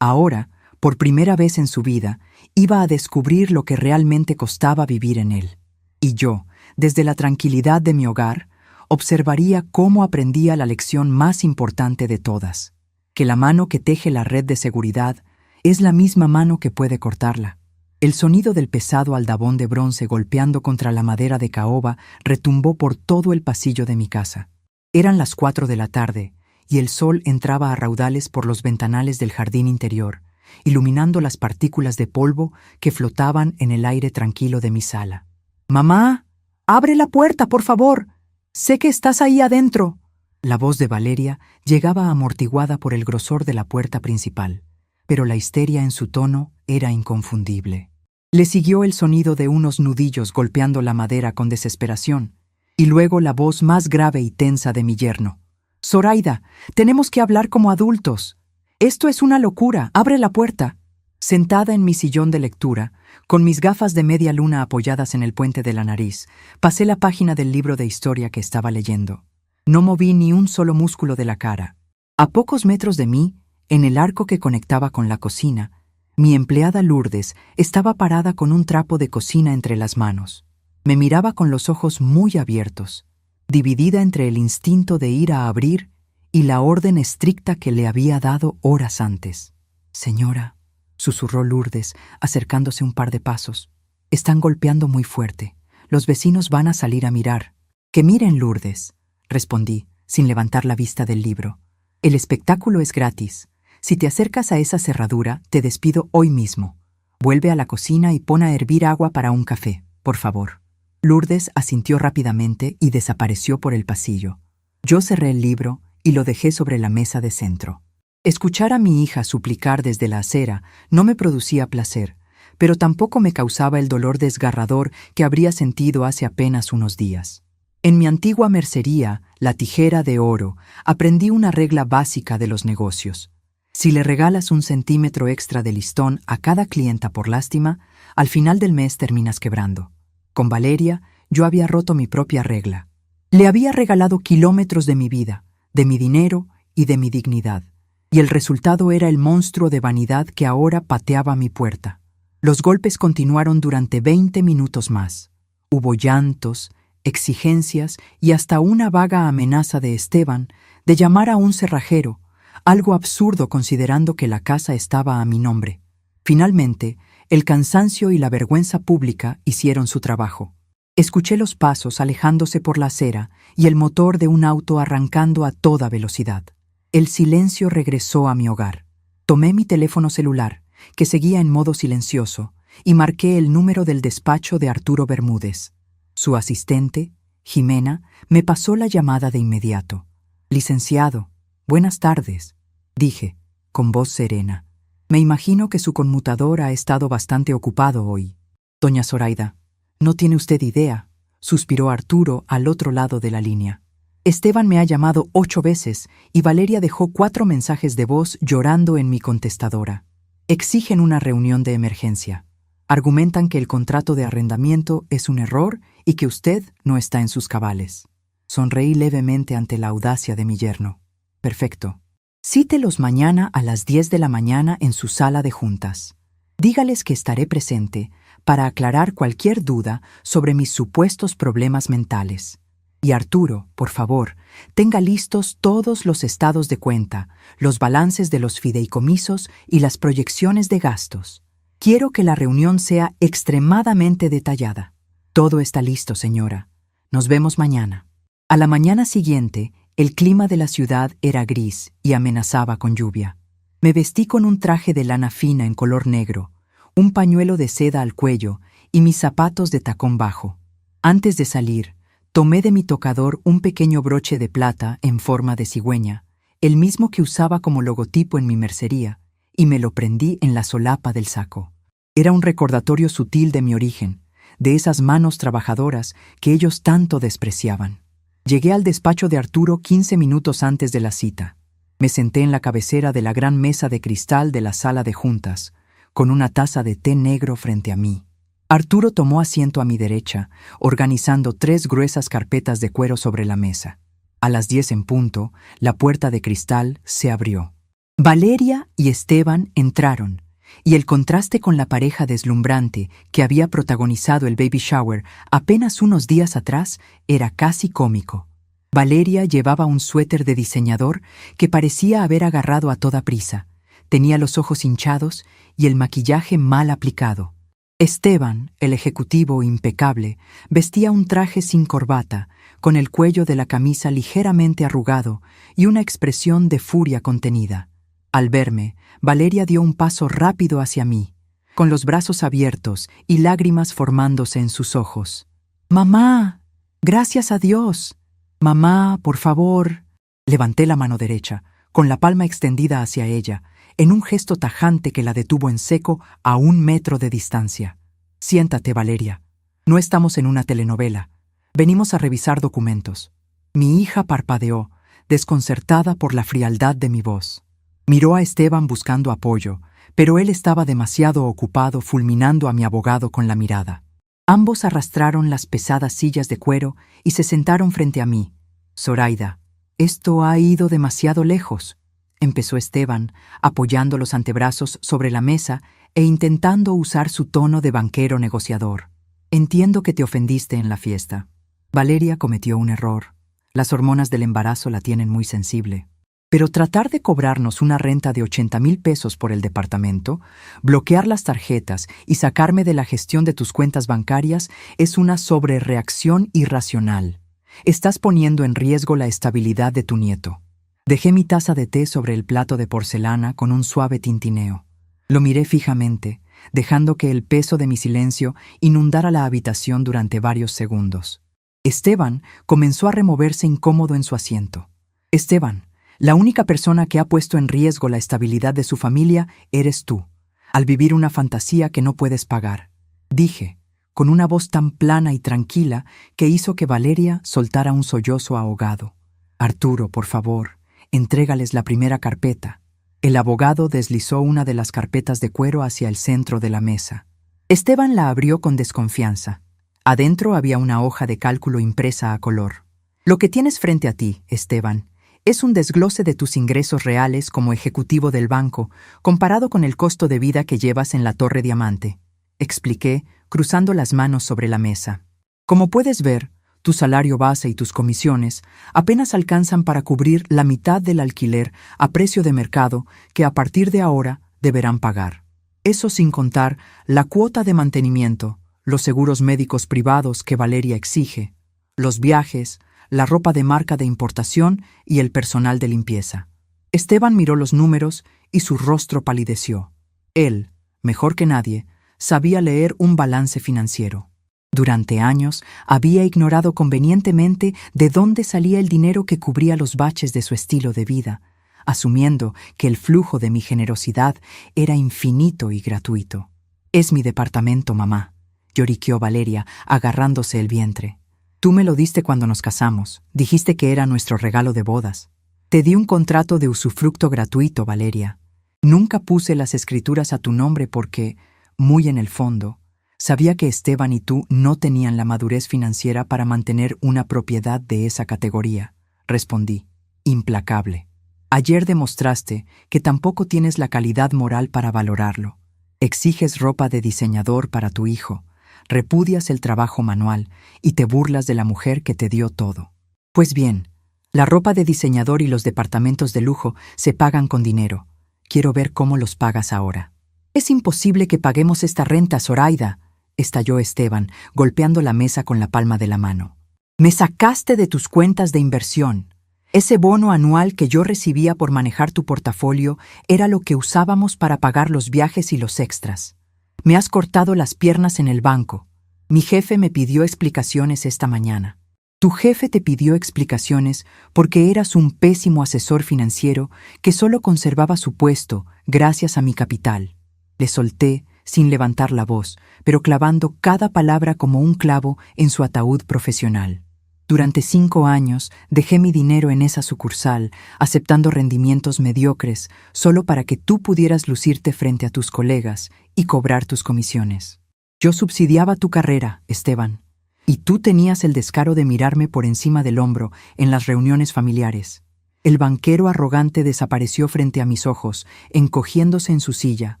Ahora, por primera vez en su vida, iba a descubrir lo que realmente costaba vivir en él. Y yo, desde la tranquilidad de mi hogar, observaría cómo aprendía la lección más importante de todas, que la mano que teje la red de seguridad es la misma mano que puede cortarla. El sonido del pesado aldabón de bronce golpeando contra la madera de caoba retumbó por todo el pasillo de mi casa. Eran las 4 de la tarde, y el sol entraba a raudales por los ventanales del jardín interior, iluminando las partículas de polvo que flotaban en el aire tranquilo de mi sala. «Mamá, abre la puerta, por favor. Sé que estás ahí adentro». La voz de Valeria llegaba amortiguada por el grosor de la puerta principal, pero la histeria en su tono era inconfundible. Le siguió el sonido de unos nudillos golpeando la madera con desesperación, y luego la voz más grave y tensa de mi yerno. «Zoraida, tenemos que hablar como adultos. Esto es una locura, abre la puerta». Sentada en mi sillón de lectura, con mis gafas de media luna apoyadas en el puente de la nariz, pasé la página del libro de historia que estaba leyendo. No moví ni un solo músculo de la cara. A pocos metros de mí, en el arco que conectaba con la cocina, mi empleada Lourdes estaba parada con un trapo de cocina entre las manos. Me miraba con los ojos muy abiertos, dividida entre el instinto de ir a abrir y la orden estricta que le había dado horas antes. «Señora», susurró Lourdes, acercándose un par de pasos, «están golpeando muy fuerte. Los vecinos van a salir a mirar». «Que miren, Lourdes», respondí, sin levantar la vista del libro. «El espectáculo es gratis. Si te acercas a esa cerradura, te despido hoy mismo. Vuelve a la cocina y pon a hervir agua para un café, por favor». Lourdes asintió rápidamente y desapareció por el pasillo. Yo cerré el libro y lo dejé sobre la mesa de centro. Escuchar a mi hija suplicar desde la acera no me producía placer, pero tampoco me causaba el dolor desgarrador que habría sentido hace apenas unos días. En mi antigua mercería, La Tijera de Oro, aprendí una regla básica de los negocios. Si le regalas 1 centímetro extra de listón a cada clienta por lástima, al final del mes terminas quebrando. Con Valeria, yo había roto mi propia regla. Le había regalado kilómetros de mi vida, de mi dinero y de mi dignidad, y el resultado era el monstruo de vanidad que ahora pateaba mi puerta. Los golpes continuaron durante 20 minutos más. Hubo llantos, exigencias y hasta una vaga amenaza de Esteban de llamar a un cerrajero, algo absurdo considerando que la casa estaba a mi nombre. Finalmente, el cansancio y la vergüenza pública hicieron su trabajo. Escuché los pasos alejándose por la acera y el motor de un auto arrancando a toda velocidad. El silencio regresó a mi hogar. Tomé mi teléfono celular, que seguía en modo silencioso, y marqué el número del despacho de Arturo Bermúdez. Su asistente, Jimena, me pasó la llamada de inmediato. «Licenciado, buenas tardes», dije, con voz serena. «Me imagino que su conmutador ha estado bastante ocupado hoy». «Doña Zoraida, no tiene usted idea», suspiró Arturo al otro lado de la línea. «Esteban me ha llamado 8 veces y Valeria dejó 4 mensajes de voz llorando en mi contestadora. Exigen una reunión de emergencia. Argumentan que el contrato de arrendamiento es un error y que usted no está en sus cabales». Sonreí levemente ante la audacia de mi yerno. «Perfecto. Cítelos mañana a las 10 de la mañana en su sala de juntas. Dígales que estaré presente para aclarar cualquier duda sobre mis supuestos problemas mentales. Y Arturo, por favor, tenga listos todos los estados de cuenta, los balances de los fideicomisos y las proyecciones de gastos. Quiero que la reunión sea extremadamente detallada. Todo está listo, señora. Nos vemos mañana. A la mañana siguiente, el clima de la ciudad era gris y amenazaba con lluvia. Me vestí con un traje de lana fina en color negro, un pañuelo de seda al cuello y mis zapatos de tacón bajo. Antes de salir, tomé de mi tocador un pequeño broche de plata en forma de cigüeña, el mismo que usaba como logotipo en mi mercería, y me lo prendí en la solapa del saco. Era un recordatorio sutil de mi origen, de esas manos trabajadoras que ellos tanto despreciaban. Llegué al despacho de Arturo 15 minutos antes de la cita. Me senté en la cabecera de la gran mesa de cristal de la sala de juntas, con una taza de té negro frente a mí. Arturo tomó asiento a mi derecha, organizando 3 gruesas carpetas de cuero sobre la mesa. A las 10 en punto, la puerta de cristal se abrió. Valeria y Esteban entraron, y el contraste con la pareja deslumbrante que había protagonizado el baby shower apenas unos días atrás era casi cómico. Valeria llevaba un suéter de diseñador que parecía haber agarrado a toda prisa. Tenía los ojos hinchados y el maquillaje mal aplicado. Esteban, el ejecutivo impecable, vestía un traje sin corbata, con el cuello de la camisa ligeramente arrugado y una expresión de furia contenida. Al verme, Valeria dio un paso rápido hacia mí, con los brazos abiertos y lágrimas formándose en sus ojos. «¡Mamá! ¡Gracias a Dios! Mamá, por favor». Levanté la mano derecha, con la palma extendida hacia ella, en un gesto tajante que la detuvo en seco a 1 metro de distancia. «Siéntate, Valeria. No estamos en una telenovela. Venimos a revisar documentos». Mi hija parpadeó, desconcertada por la frialdad de mi voz. Miró a Esteban buscando apoyo, pero él estaba demasiado ocupado fulminando a mi abogado con la mirada. Ambos arrastraron las pesadas sillas de cuero y se sentaron frente a mí. «Zoraida, esto ha ido demasiado lejos», empezó Esteban, apoyando los antebrazos sobre la mesa e intentando usar su tono de banquero negociador. «Entiendo que te ofendiste en la fiesta. Valeria cometió un error. Las hormonas del embarazo la tienen muy sensible. Pero tratar de cobrarnos una renta de 80,000 pesos por el departamento, bloquear las tarjetas y sacarme de la gestión de tus cuentas bancarias es una sobrereacción irracional. Estás poniendo en riesgo la estabilidad de tu nieto». Dejé mi taza de té sobre el plato de porcelana con un suave tintineo. Lo miré fijamente, dejando que el peso de mi silencio inundara la habitación durante varios segundos. Esteban comenzó a removerse incómodo en su asiento. «Esteban, la única persona que ha puesto en riesgo la estabilidad de su familia eres tú, al vivir una fantasía que no puedes pagar», dije, con una voz tan plana y tranquila que hizo que Valeria soltara un sollozo ahogado. «Arturo, por favor, entrégales la primera carpeta». El abogado deslizó una de las carpetas de cuero hacia el centro de la mesa. Esteban la abrió con desconfianza. Adentro había una hoja de cálculo impresa a color. «Lo que tienes frente a ti, Esteban, es un desglose de tus ingresos reales como ejecutivo del banco, comparado con el costo de vida que llevas en la Torre Diamante», expliqué, cruzando las manos sobre la mesa. «Como puedes ver, tu salario base y tus comisiones apenas alcanzan para cubrir la mitad del alquiler a precio de mercado que a partir de ahora deberán pagar. Eso sin contar la cuota de mantenimiento, los seguros médicos privados que Valeria exige, los viajes, la ropa de marca de importación y el personal de limpieza». Esteban miró los números y su rostro palideció. Él, mejor que nadie, sabía leer un balance financiero. Durante años había ignorado convenientemente de dónde salía el dinero que cubría los baches de su estilo de vida, asumiendo que el flujo de mi generosidad era infinito y gratuito. «Es mi departamento, mamá», lloriqueó Valeria, agarrándose el vientre. «Tú me lo diste cuando nos casamos. Dijiste que era nuestro regalo de bodas. Te di un contrato de usufructo gratuito, Valeria. Nunca puse las escrituras a tu nombre porque, muy en el fondo, sabía que Esteban y tú no tenían la madurez financiera para mantener una propiedad de esa categoría», respondí, implacable. «Ayer demostraste que tampoco tienes la calidad moral para valorarlo. Exiges ropa de diseñador para tu hijo, repudias el trabajo manual y te burlas de la mujer que te dio todo. Pues bien, la ropa de diseñador y los departamentos de lujo se pagan con dinero. Quiero ver cómo los pagas ahora. Es imposible que paguemos esta renta, Zoraida, estalló Esteban, golpeando la mesa con la palma de la mano. Me sacaste de tus cuentas de inversión. Ese bono anual que yo recibía por manejar tu portafolio era lo que usábamos para pagar los viajes y los extras. Me has cortado las piernas en el banco. Mi jefe me pidió explicaciones esta mañana. Tu jefe te pidió explicaciones porque eras un pésimo asesor financiero que solo conservaba su puesto gracias a mi capital. Le solté, sin levantar la voz, pero clavando cada palabra como un clavo en su ataúd profesional. Durante 5 años dejé mi dinero en esa sucursal, aceptando rendimientos mediocres, solo para que tú pudieras lucirte frente a tus colegas y cobrar tus comisiones. Yo subsidiaba tu carrera, Esteban, y tú tenías el descaro de mirarme por encima del hombro en las reuniones familiares. El banquero arrogante desapareció frente a mis ojos, encogiéndose en su silla,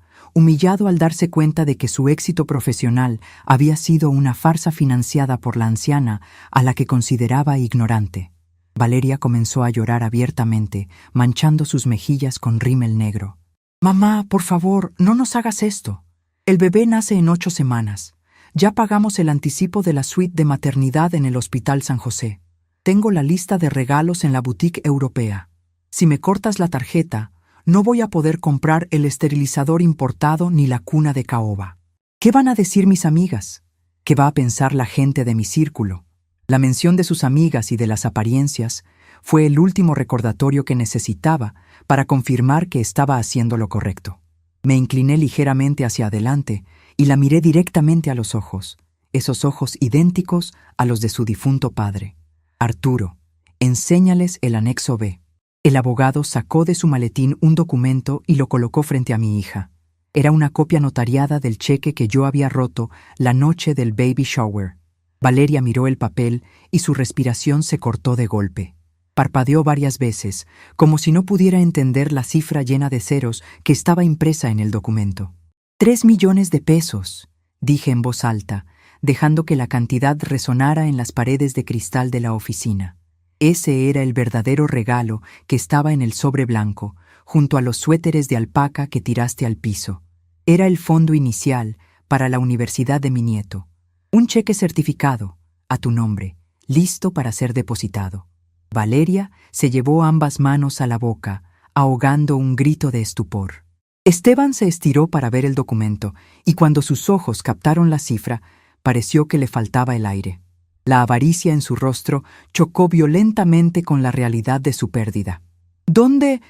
humillado al darse cuenta de que su éxito profesional había sido una farsa financiada por la anciana a la que consideraba ignorante. Valeria comenzó a llorar abiertamente, manchando sus mejillas con rímel negro. «Mamá, por favor, no nos hagas esto. El bebé nace en 8 semanas. Ya pagamos el anticipo de la suite de maternidad en el Hospital San José. Tengo la lista de regalos en la boutique europea. Si me cortas la tarjeta, no voy a poder comprar el esterilizador importado ni la cuna de caoba. ¿Qué van a decir mis amigas? ¿Qué va a pensar la gente de mi círculo?» La mención de sus amigas y de las apariencias fue el último recordatorio que necesitaba para confirmar que estaba haciendo lo correcto. Me incliné ligeramente hacia adelante y la miré directamente a los ojos, esos ojos idénticos a los de su difunto padre. «Arturo, enséñales el anexo B». El abogado sacó de su maletín un documento y lo colocó frente a mi hija. Era una copia notariada del cheque que yo había roto la noche del baby shower. Valeria miró el papel y su respiración se cortó de golpe. Parpadeó varias veces, como si no pudiera entender la cifra llena de ceros que estaba impresa en el documento. 3 millones de pesos, dije en voz alta, dejando que la cantidad resonara en las paredes de cristal de la oficina. Ese era el verdadero regalo que estaba en el sobre blanco, junto a los suéteres de alpaca que tiraste al piso. Era el fondo inicial para la universidad de mi nieto. Un cheque certificado, a tu nombre, listo para ser depositado. Valeria se llevó ambas manos a la boca, ahogando un grito de estupor. Esteban se estiró para ver el documento, y cuando sus ojos captaron la cifra, pareció que le faltaba el aire. La avaricia en su rostro chocó violentamente con la realidad de su pérdida. ¿Dónde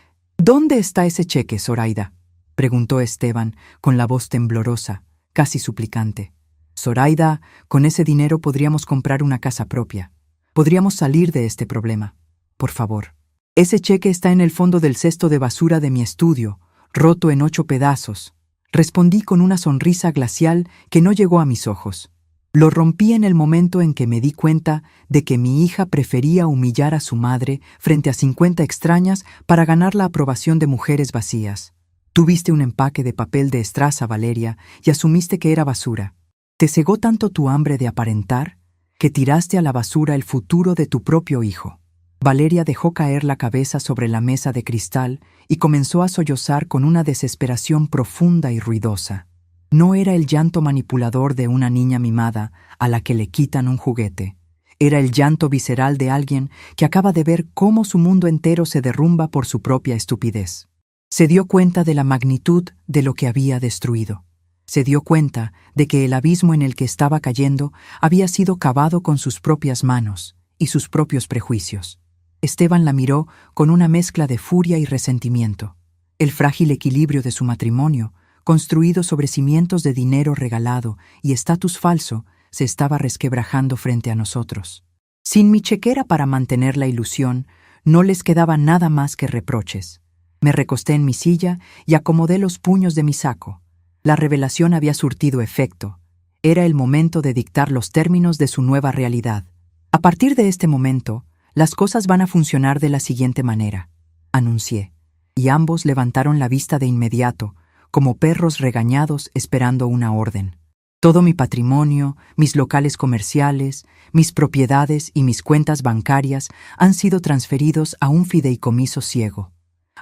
está ese cheque, Zoraida?», preguntó Esteban, con la voz temblorosa, casi suplicante. «Zoraida, con ese dinero podríamos comprar una casa propia. Podríamos salir de este problema. Por favor. Ese cheque está en el fondo del cesto de basura de mi estudio, roto en 8 pedazos». Respondí con una sonrisa glacial que no llegó a mis ojos. Lo rompí en el momento en que me di cuenta de que mi hija prefería humillar a su madre frente a 50 extrañas para ganar la aprobación de mujeres vacías. Tuviste un empaque de papel de estraza, Valeria, y asumiste que era basura. ¿Te cegó tanto tu hambre de aparentar que tiraste a la basura el futuro de tu propio hijo? Valeria dejó caer la cabeza sobre la mesa de cristal y comenzó a sollozar con una desesperación profunda y ruidosa. No era el llanto manipulador de una niña mimada a la que le quitan un juguete. Era el llanto visceral de alguien que acaba de ver cómo su mundo entero se derrumba por su propia estupidez. Se dio cuenta de la magnitud de lo que había destruido. Se dio cuenta de que el abismo en el que estaba cayendo había sido cavado con sus propias manos y sus propios prejuicios. Esteban la miró con una mezcla de furia y resentimiento. El frágil equilibrio de su matrimonio, construido sobre cimientos de dinero regalado y estatus falso, se estaba resquebrajando frente a nosotros. Sin mi chequera para mantener la ilusión, no les quedaba nada más que reproches. Me recosté en mi silla y acomodé los puños de mi saco. La revelación había surtido efecto. Era el momento de dictar los términos de su nueva realidad. A partir de este momento, las cosas van a funcionar de la siguiente manera, anuncié, y ambos levantaron la vista de inmediato, como perros regañados esperando una orden. Todo mi patrimonio, mis locales comerciales, mis propiedades y mis cuentas bancarias han sido transferidos a un fideicomiso ciego.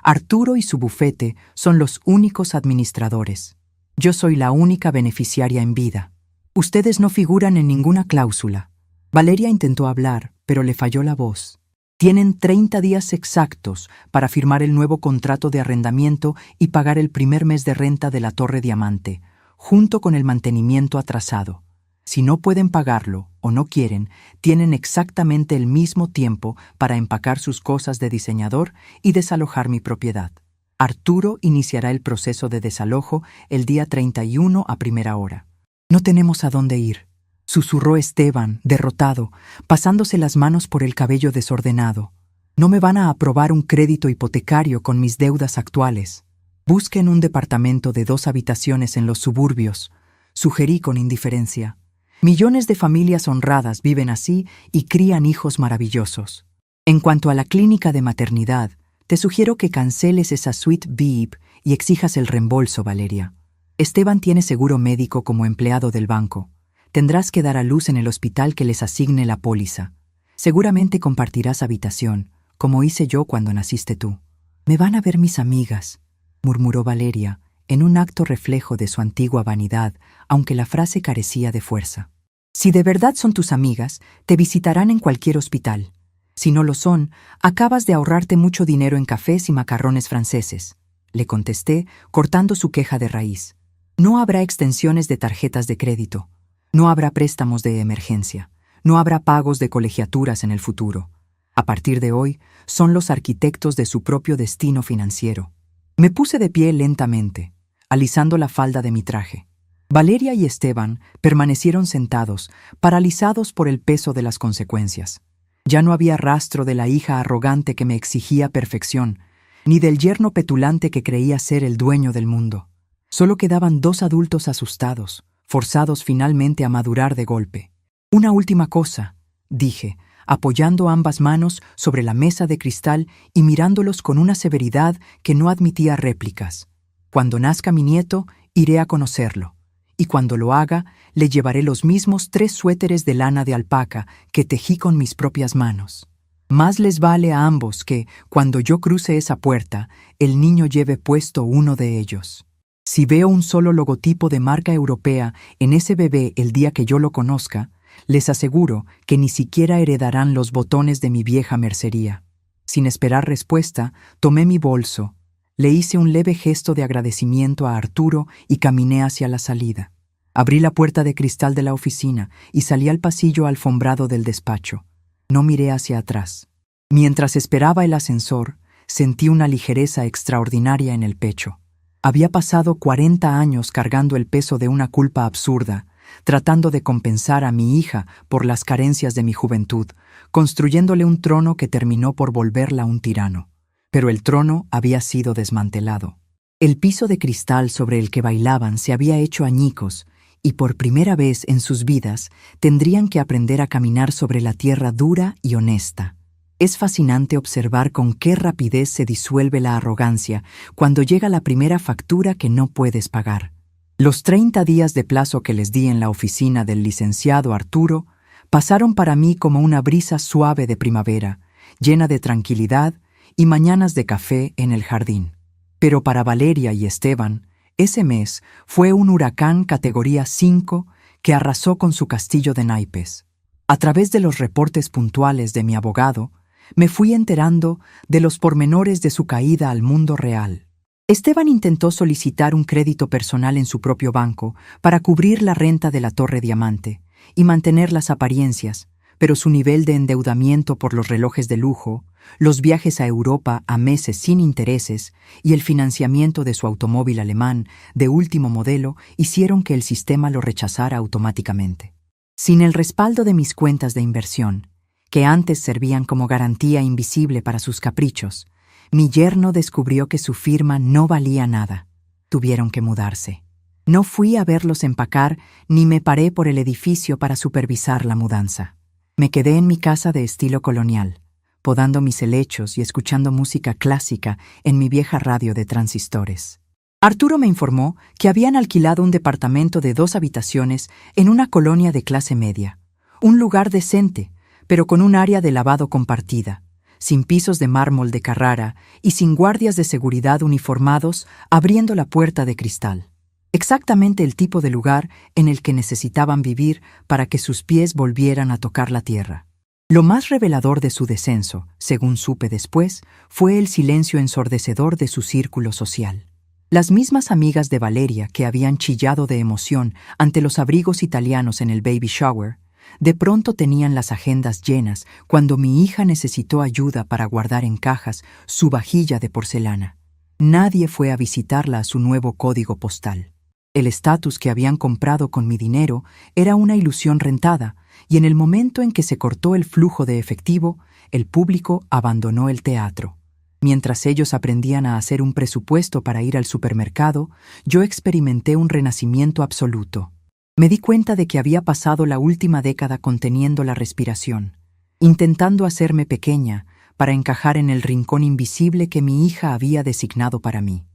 Arturo y su bufete son los únicos administradores. Yo soy la única beneficiaria en vida. Ustedes no figuran en ninguna cláusula. Valeria intentó hablar, pero le falló la voz. Tienen 30 días exactos para firmar el nuevo contrato de arrendamiento y pagar el primer mes de renta de la Torre Diamante, junto con el mantenimiento atrasado. Si no pueden pagarlo o no quieren, tienen exactamente el mismo tiempo para empacar sus cosas de diseñador y desalojar mi propiedad. Arturo iniciará el proceso de desalojo el día 31 a primera hora. No tenemos a dónde ir, susurró Esteban, derrotado, pasándose las manos por el cabello desordenado. No me van a aprobar un crédito hipotecario con mis deudas actuales. Busquen un departamento de 2 habitaciones en los suburbios, sugerí con indiferencia. Millones de familias honradas viven así y crían hijos maravillosos. En cuanto a la clínica de maternidad, te sugiero que canceles esa suite VIP y exijas el reembolso, Valeria. Esteban tiene seguro médico como empleado del banco. Tendrás que dar a luz en el hospital que les asigne la póliza. Seguramente compartirás habitación, como hice yo cuando naciste tú. Me van a ver mis amigas, murmuró Valeria, en un acto reflejo de su antigua vanidad, aunque la frase carecía de fuerza. Si de verdad son tus amigas, te visitarán en cualquier hospital. Si no lo son, acabas de ahorrarte mucho dinero en cafés y macarrones franceses, le contesté, cortando su queja de raíz. No habrá extensiones de tarjetas de crédito. No habrá préstamos de emergencia. No habrá pagos de colegiaturas en el futuro. A partir de hoy, son los arquitectos de su propio destino financiero. Me puse de pie lentamente, alisando la falda de mi traje. Valeria y Esteban permanecieron sentados, paralizados por el peso de las consecuencias. Ya no había rastro de la hija arrogante que me exigía perfección, ni del yerno petulante que creía ser el dueño del mundo. Solo quedaban 2 adultos asustados, forzados finalmente a madurar de golpe. Una última cosa, dije, apoyando ambas manos sobre la mesa de cristal y mirándolos con una severidad que no admitía réplicas. Cuando nazca mi nieto, iré a conocerlo, y cuando lo haga, le llevaré los mismos 3 suéteres de lana de alpaca que tejí con mis propias manos. Más les vale a ambos que, cuando yo cruce esa puerta, el niño lleve puesto uno de ellos. Si veo un solo logotipo de marca europea en ese bebé el día que yo lo conozca, les aseguro que ni siquiera heredarán los botones de mi vieja mercería. Sin esperar respuesta, tomé mi bolso, le hice un leve gesto de agradecimiento a Arturo y caminé hacia la salida. Abrí la puerta de cristal de la oficina y salí al pasillo alfombrado del despacho. No miré hacia atrás. Mientras esperaba el ascensor, sentí una ligereza extraordinaria en el pecho. Había pasado 40 años cargando el peso de una culpa absurda, tratando de compensar a mi hija por las carencias de mi juventud, construyéndole un trono que terminó por volverla un tirano. Pero el trono había sido desmantelado. El piso de cristal sobre el que bailaban se había hecho añicos, y por primera vez en sus vidas tendrían que aprender a caminar sobre la tierra dura y honesta. Es fascinante observar con qué rapidez se disuelve la arrogancia cuando llega la primera factura que no puedes pagar. Los 30 días de plazo que les di en la oficina del licenciado Arturo pasaron para mí como una brisa suave de primavera, llena de tranquilidad y mañanas de café en el jardín. Pero para Valeria y Esteban, ese mes fue un huracán categoría 5 que arrasó con su castillo de naipes. A través de los reportes puntuales de mi abogado, me fui enterando de los pormenores de su caída al mundo real. Esteban intentó solicitar un crédito personal en su propio banco para cubrir la renta de la Torre Diamante y mantener las apariencias, pero su nivel de endeudamiento por los relojes de lujo, los viajes a Europa a meses sin intereses y el financiamiento de su automóvil alemán de último modelo hicieron que el sistema lo rechazara automáticamente. Sin el respaldo de mis cuentas de inversión, que antes servían como garantía invisible para sus caprichos, mi yerno descubrió que su firma no valía nada. Tuvieron que mudarse. No fui a verlos empacar ni me paré por el edificio para supervisar la mudanza. Me quedé en mi casa de estilo colonial, podando mis helechos y escuchando música clásica en mi vieja radio de transistores. Arturo me informó que habían alquilado un departamento de 2 habitaciones en una colonia de clase media, un lugar decente, pero con un área de lavado compartida, sin pisos de mármol de Carrara y sin guardias de seguridad uniformados abriendo la puerta de cristal. Exactamente el tipo de lugar en el que necesitaban vivir para que sus pies volvieran a tocar la tierra. Lo más revelador de su descenso, según supe después, fue el silencio ensordecedor de su círculo social. Las mismas amigas de Valeria que habían chillado de emoción ante los abrigos italianos en el baby shower, de pronto tenían las agendas llenas cuando mi hija necesitó ayuda para guardar en cajas su vajilla de porcelana. Nadie fue a visitarla a su nuevo código postal. El estatus que habían comprado con mi dinero era una ilusión rentada, y en el momento en que se cortó el flujo de efectivo, el público abandonó el teatro. Mientras ellos aprendían a hacer un presupuesto para ir al supermercado, yo experimenté un renacimiento absoluto. Me di cuenta de que había pasado la última década conteniendo la respiración, intentando hacerme pequeña para encajar en el rincón invisible que mi hija había designado para mí.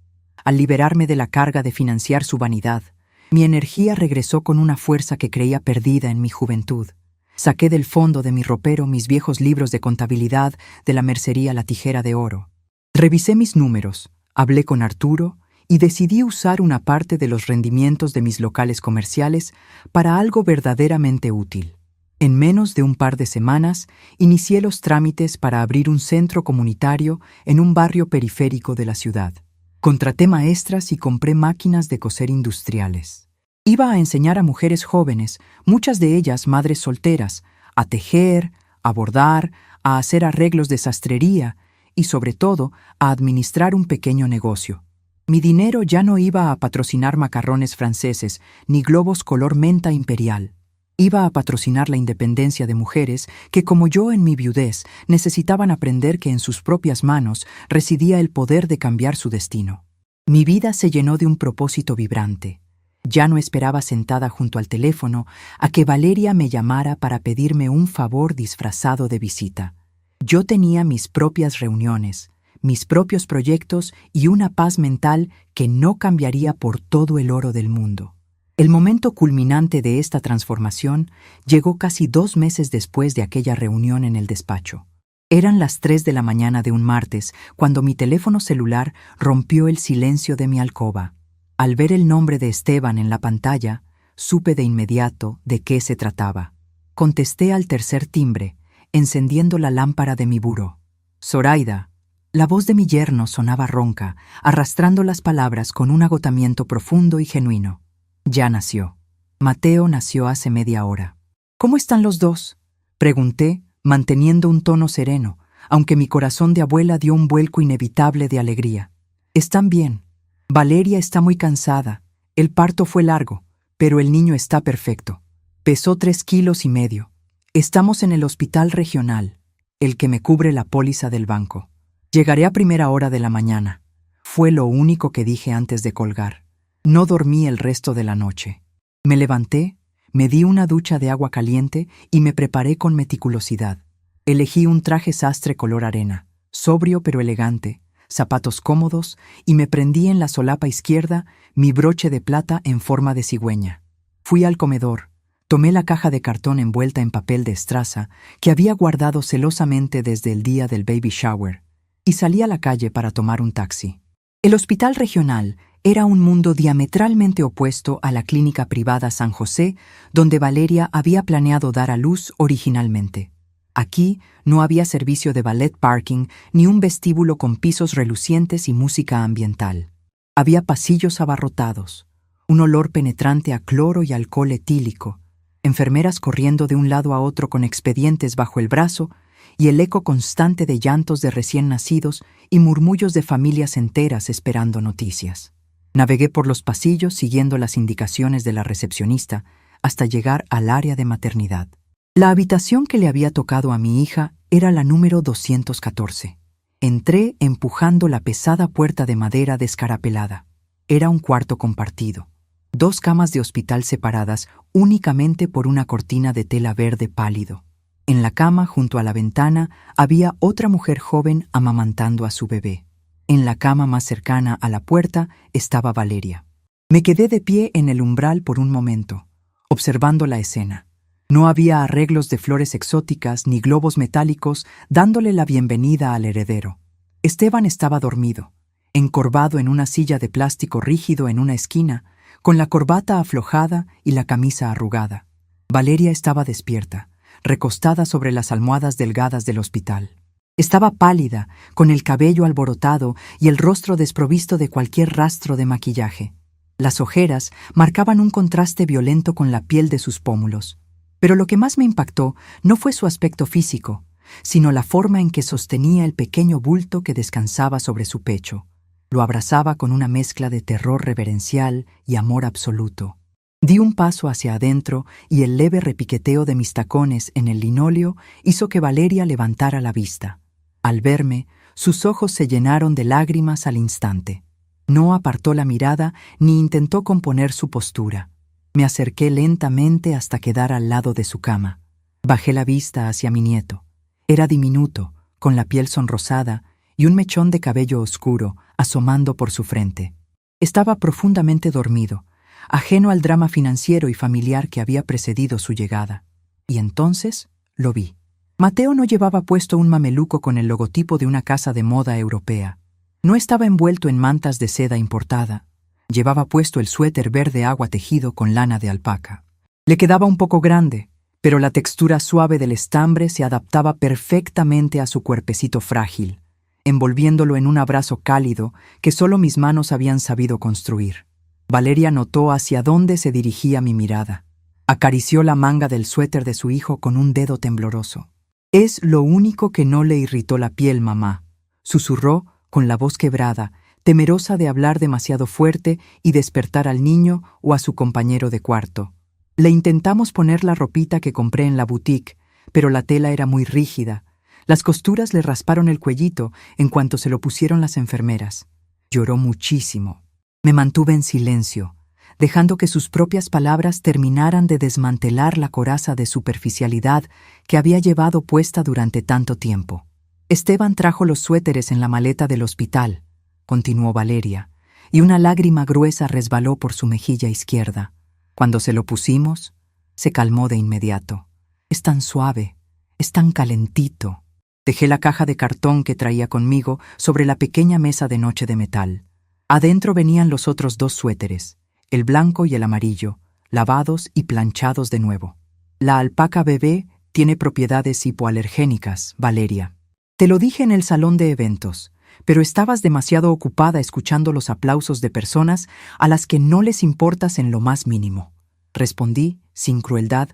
Al liberarme de la carga de financiar su vanidad, mi energía regresó con una fuerza que creía perdida en mi juventud. Saqué del fondo de mi ropero mis viejos libros de contabilidad de la mercería La Tijera de Oro. Revisé mis números, hablé con Arturo y decidí usar una parte de los rendimientos de mis locales comerciales para algo verdaderamente útil. En menos de un par de semanas, inicié los trámites para abrir un centro comunitario en un barrio periférico de la ciudad. Contraté maestras y compré máquinas de coser industriales. Iba a enseñar a mujeres jóvenes, muchas de ellas madres solteras, a tejer, a bordar, a hacer arreglos de sastrería y, sobre todo, a administrar un pequeño negocio. Mi dinero ya no iba a patrocinar macarrones franceses ni globos color menta imperial. Iba a patrocinar la independencia de mujeres que, como yo en mi viudez, necesitaban aprender que en sus propias manos residía el poder de cambiar su destino. Mi vida se llenó de un propósito vibrante. Ya no esperaba sentada junto al teléfono a que Valeria me llamara para pedirme un favor disfrazado de visita. Yo tenía mis propias reuniones, mis propios proyectos y una paz mental que no cambiaría por todo el oro del mundo. El momento culminante de esta transformación llegó casi 2 meses después de aquella reunión en el despacho. Eran las 3 de la mañana de un martes cuando mi teléfono celular rompió el silencio de mi alcoba. Al ver el nombre de Esteban en la pantalla, supe de inmediato de qué se trataba. Contesté al tercer timbre, encendiendo la lámpara de mi buró. «Zoraida». La voz de mi yerno sonaba ronca, arrastrando las palabras con un agotamiento profundo y genuino. Ya nació. Mateo nació hace media hora. «¿Cómo están los dos?», pregunté, manteniendo un tono sereno, aunque mi corazón de abuela dio un vuelco inevitable de alegría. «Están bien. Valeria está muy cansada. El parto fue largo, pero el niño está perfecto. Pesó 3,5 kilos. Estamos en el hospital regional, el que me cubre la póliza del banco. Llegaré a primera hora de la mañana». Fue lo único que dije antes de colgar. No dormí el resto de la noche. Me levanté, me di una ducha de agua caliente y me preparé con meticulosidad. Elegí un traje sastre color arena, sobrio pero elegante, zapatos cómodos y me prendí en la solapa izquierda mi broche de plata en forma de cigüeña. Fui al comedor, tomé la caja de cartón envuelta en papel de estraza que había guardado celosamente desde el día del baby shower y salí a la calle para tomar un taxi. El hospital regional era un mundo diametralmente opuesto a la clínica privada San José, donde Valeria había planeado dar a luz originalmente. Aquí no había servicio de valet parking ni un vestíbulo con pisos relucientes y música ambiental. Había pasillos abarrotados, un olor penetrante a cloro y alcohol etílico, enfermeras corriendo de un lado a otro con expedientes bajo el brazo y el eco constante de llantos de recién nacidos y murmullos de familias enteras esperando noticias. Navegué por los pasillos siguiendo las indicaciones de la recepcionista hasta llegar al área de maternidad. La habitación que le había tocado a mi hija era la número 214. Entré empujando la pesada puerta de madera descarapelada. Era un cuarto compartido. 2 camas de hospital separadas únicamente por una cortina de tela verde pálido. En la cama, junto a la ventana, había otra mujer joven amamantando a su bebé. En la cama más cercana a la puerta estaba Valeria. Me quedé de pie en el umbral por un momento, observando la escena. No había arreglos de flores exóticas ni globos metálicos dándole la bienvenida al heredero. Esteban estaba dormido, encorvado en una silla de plástico rígido en una esquina, con la corbata aflojada y la camisa arrugada. Valeria estaba despierta, recostada sobre las almohadas delgadas del hospital. Estaba pálida, con el cabello alborotado y el rostro desprovisto de cualquier rastro de maquillaje. Las ojeras marcaban un contraste violento con la piel de sus pómulos. Pero lo que más me impactó no fue su aspecto físico, sino la forma en que sostenía el pequeño bulto que descansaba sobre su pecho. Lo abrazaba con una mezcla de terror reverencial y amor absoluto. Di un paso hacia adentro y el leve repiqueteo de mis tacones en el linóleo hizo que Valeria levantara la vista. Al verme, sus ojos se llenaron de lágrimas al instante. No apartó la mirada ni intentó componer su postura. Me acerqué lentamente hasta quedar al lado de su cama. Bajé la vista hacia mi nieto. Era diminuto, con la piel sonrosada y un mechón de cabello oscuro asomando por su frente. Estaba profundamente dormido, ajeno al drama financiero y familiar que había precedido su llegada. Y entonces lo vi. Mateo no llevaba puesto un mameluco con el logotipo de una casa de moda europea. No estaba envuelto en mantas de seda importada. Llevaba puesto el suéter verde agua tejido con lana de alpaca. Le quedaba un poco grande, pero la textura suave del estambre se adaptaba perfectamente a su cuerpecito frágil, envolviéndolo en un abrazo cálido que solo mis manos habían sabido construir. Valeria notó hacia dónde se dirigía mi mirada. Acarició la manga del suéter de su hijo con un dedo tembloroso. «Es lo único que no le irritó la piel, mamá», susurró con la voz quebrada, temerosa de hablar demasiado fuerte y despertar al niño o a su compañero de cuarto. Le intentamos poner la ropita que compré en la boutique, pero la tela era muy rígida. Las costuras le rasparon el cuellito en cuanto se lo pusieron las enfermeras. Lloró muchísimo. Me mantuve en silencio, dejando que sus propias palabras terminaran de desmantelar la coraza de superficialidad que había llevado puesta durante tanto tiempo. Esteban trajo los suéteres en la maleta del hospital, continuó Valeria, y una lágrima gruesa resbaló por su mejilla izquierda. Cuando se lo pusimos, se calmó de inmediato. Es tan suave, es tan calentito. Dejé la caja de cartón que traía conmigo sobre la pequeña mesa de noche de metal. Adentro venían los otros 2 suéteres, el blanco y el amarillo, lavados y planchados de nuevo. La alpaca bebé tiene propiedades hipoalergénicas, Valeria. Te lo dije en el salón de eventos, pero estabas demasiado ocupada escuchando los aplausos de personas a las que no les importas en lo más mínimo. Respondí, sin crueldad,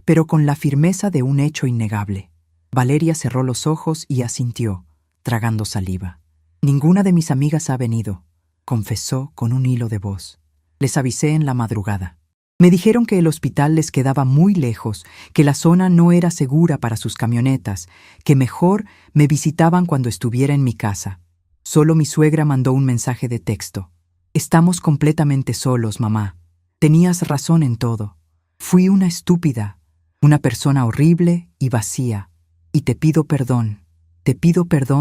pero con la firmeza de un hecho innegable. Valeria cerró los ojos y asintió, tragando saliva. Ninguna de mis amigas ha venido, confesó con un hilo de voz. Les avisé en la madrugada. Me dijeron que el hospital les quedaba muy lejos, que la zona no era segura para sus camionetas, que mejor me visitaban cuando estuviera en mi casa. Solo mi suegra mandó un mensaje de texto. Estamos completamente solos, mamá. Tenías razón en todo. Fui una estúpida, una persona horrible y vacía. Y te pido perdón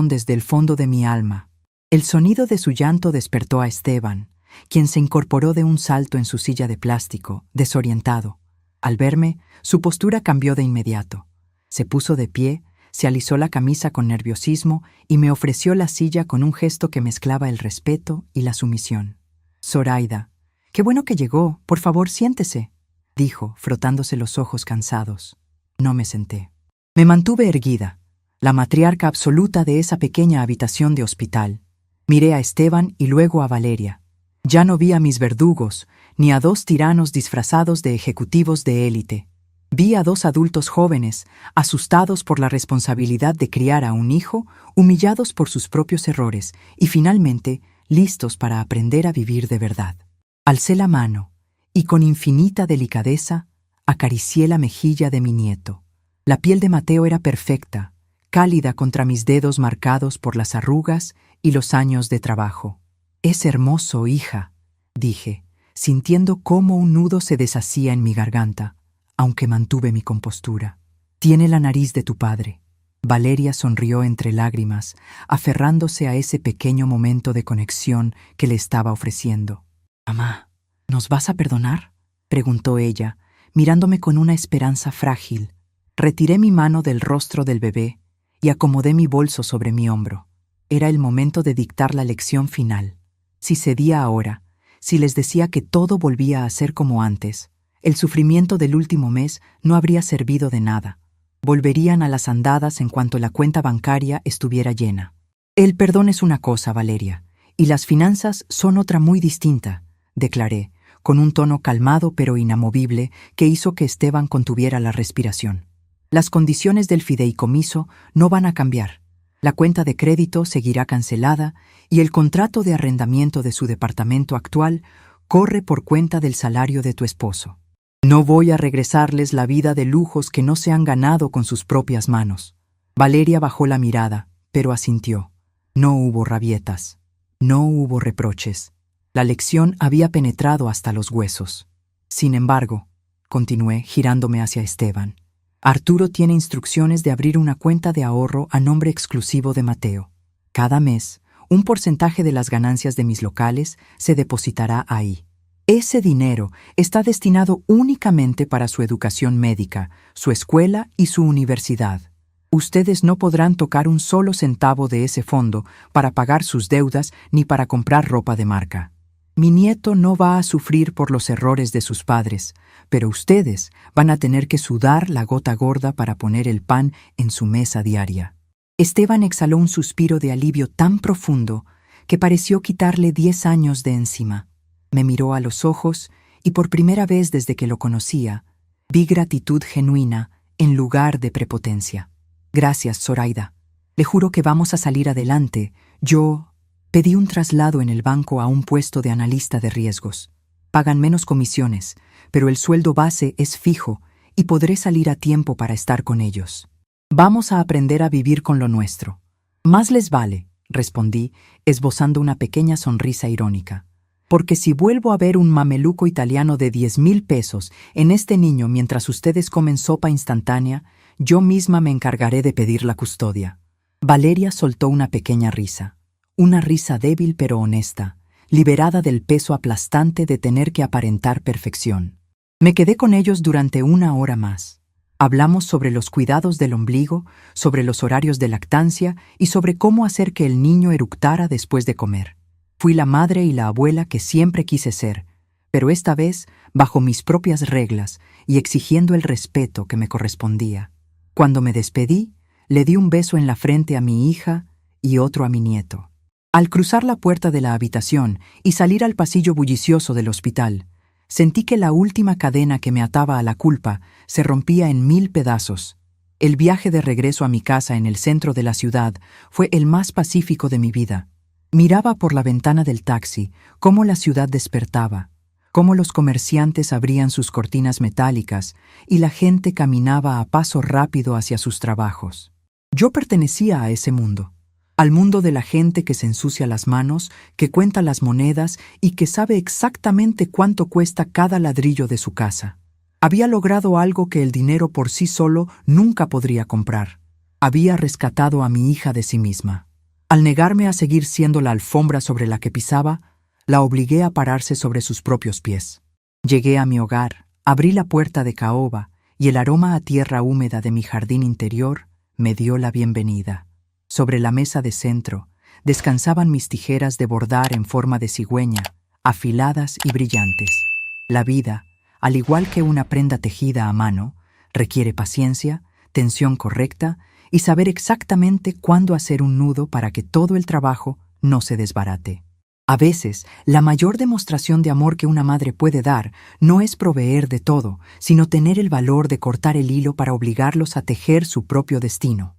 desde el fondo de mi alma. El sonido de su llanto despertó a Esteban, quien se incorporó de un salto en su silla de plástico, desorientado. Al verme, su postura cambió de inmediato. Se puso de pie, se alisó la camisa con nerviosismo y me ofreció la silla con un gesto que mezclaba el respeto y la sumisión. «Zoraida, qué bueno que llegó. Por favor, siéntese», dijo, frotándose los ojos cansados. No me senté. Me mantuve erguida, la matriarca absoluta de esa pequeña habitación de hospital. Miré a Esteban y luego a Valeria. Ya no vi a mis verdugos, ni a 2 tiranos disfrazados de ejecutivos de élite. Vi a 2 adultos jóvenes, asustados por la responsabilidad de criar a un hijo, humillados por sus propios errores y finalmente listos para aprender a vivir de verdad. Alcé la mano y con infinita delicadeza acaricié la mejilla de mi nieto. La piel de Mateo era perfecta, cálida contra mis dedos marcados por las arrugas y los años de trabajo. «Es hermoso, hija», dije, sintiendo cómo un nudo se deshacía en mi garganta, aunque mantuve mi compostura. «Tiene la nariz de tu padre». Valeria sonrió entre lágrimas, aferrándose a ese pequeño momento de conexión que le estaba ofreciendo. «Mamá, ¿nos vas a perdonar?», preguntó ella, mirándome con una esperanza frágil. Retiré mi mano del rostro del bebé y acomodé mi bolso sobre mi hombro. Era el momento de dictar la lección final. Si cedía ahora, si les decía que todo volvía a ser como antes, el sufrimiento del último mes no habría servido de nada. Volverían a las andadas en cuanto la cuenta bancaria estuviera llena. «El perdón es una cosa, Valeria, y las finanzas son otra muy distinta», declaré, con un tono calmado pero inamovible que hizo que Esteban contuviera la respiración. «Las condiciones del fideicomiso no van a cambiar. La cuenta de crédito seguirá cancelada y el contrato de arrendamiento de su departamento actual corre por cuenta del salario de tu esposo. No voy a regresarles la vida de lujos que no se han ganado con sus propias manos». Valeria bajó la mirada, pero asintió. No hubo rabietas, no hubo reproches. La lección había penetrado hasta los huesos. «Sin embargo», continué, girándome hacia Esteban, «Arturo tiene instrucciones de abrir una cuenta de ahorro a nombre exclusivo de Mateo. Cada mes, un porcentaje de las ganancias de mis locales se depositará ahí. Ese dinero está destinado únicamente para su educación médica, su escuela y su universidad. Ustedes no podrán tocar un solo centavo de ese fondo para pagar sus deudas ni para comprar ropa de marca. Mi nieto no va a sufrir por los errores de sus padres, pero ustedes van a tener que sudar la gota gorda para poner el pan en su mesa diaria». Esteban exhaló un suspiro de alivio tan profundo que pareció quitarle 10 años de encima. Me miró a los ojos y por primera vez desde que lo conocía, vi gratitud genuina en lugar de prepotencia. «Gracias, Zoraida. Le juro que vamos a salir adelante. Yo pedí un traslado en el banco a un puesto de analista de riesgos. Pagan menos comisiones, pero el sueldo base es fijo y podré salir a tiempo para estar con ellos. Vamos a aprender a vivir con lo nuestro». «Más les vale», respondí, esbozando una pequeña sonrisa irónica. «Porque si vuelvo a ver un mameluco italiano de 10,000 pesos en este niño mientras ustedes comen sopa instantánea, yo misma me encargaré de pedir la custodia». Valeria soltó una pequeña risa. Una risa débil pero honesta, liberada del peso aplastante de tener que aparentar perfección. Me quedé con ellos durante 1 hora más. Hablamos sobre los cuidados del ombligo, sobre los horarios de lactancia y sobre cómo hacer que el niño eructara después de comer. Fui la madre y la abuela que siempre quise ser, pero esta vez bajo mis propias reglas y exigiendo el respeto que me correspondía. Cuando me despedí, le di un beso en la frente a mi hija y otro a mi nieto. Al cruzar la puerta de la habitación y salir al pasillo bullicioso del hospital, sentí que la última cadena que me ataba a la culpa se rompía en 1000 pedazos. El viaje de regreso a mi casa en el centro de la ciudad fue el más pacífico de mi vida. Miraba por la ventana del taxi cómo la ciudad despertaba, cómo los comerciantes abrían sus cortinas metálicas y la gente caminaba a paso rápido hacia sus trabajos. Yo pertenecía a ese mundo. Al mundo de la gente que se ensucia las manos, que cuenta las monedas y que sabe exactamente cuánto cuesta cada ladrillo de su casa. Había logrado algo que el dinero por sí solo nunca podría comprar. Había rescatado a mi hija de sí misma. Al negarme a seguir siendo la alfombra sobre la que pisaba, la obligué a pararse sobre sus propios pies. Llegué a mi hogar, abrí la puerta de caoba y el aroma a tierra húmeda de mi jardín interior me dio la bienvenida. Sobre la mesa de centro descansaban mis tijeras de bordar en forma de cigüeña, afiladas y brillantes. La vida, al igual que una prenda tejida a mano, requiere paciencia, tensión correcta y saber exactamente cuándo hacer un nudo para que todo el trabajo no se desbarate. A veces, la mayor demostración de amor que una madre puede dar no es proveer de todo, sino tener el valor de cortar el hilo para obligarlos a tejer su propio destino.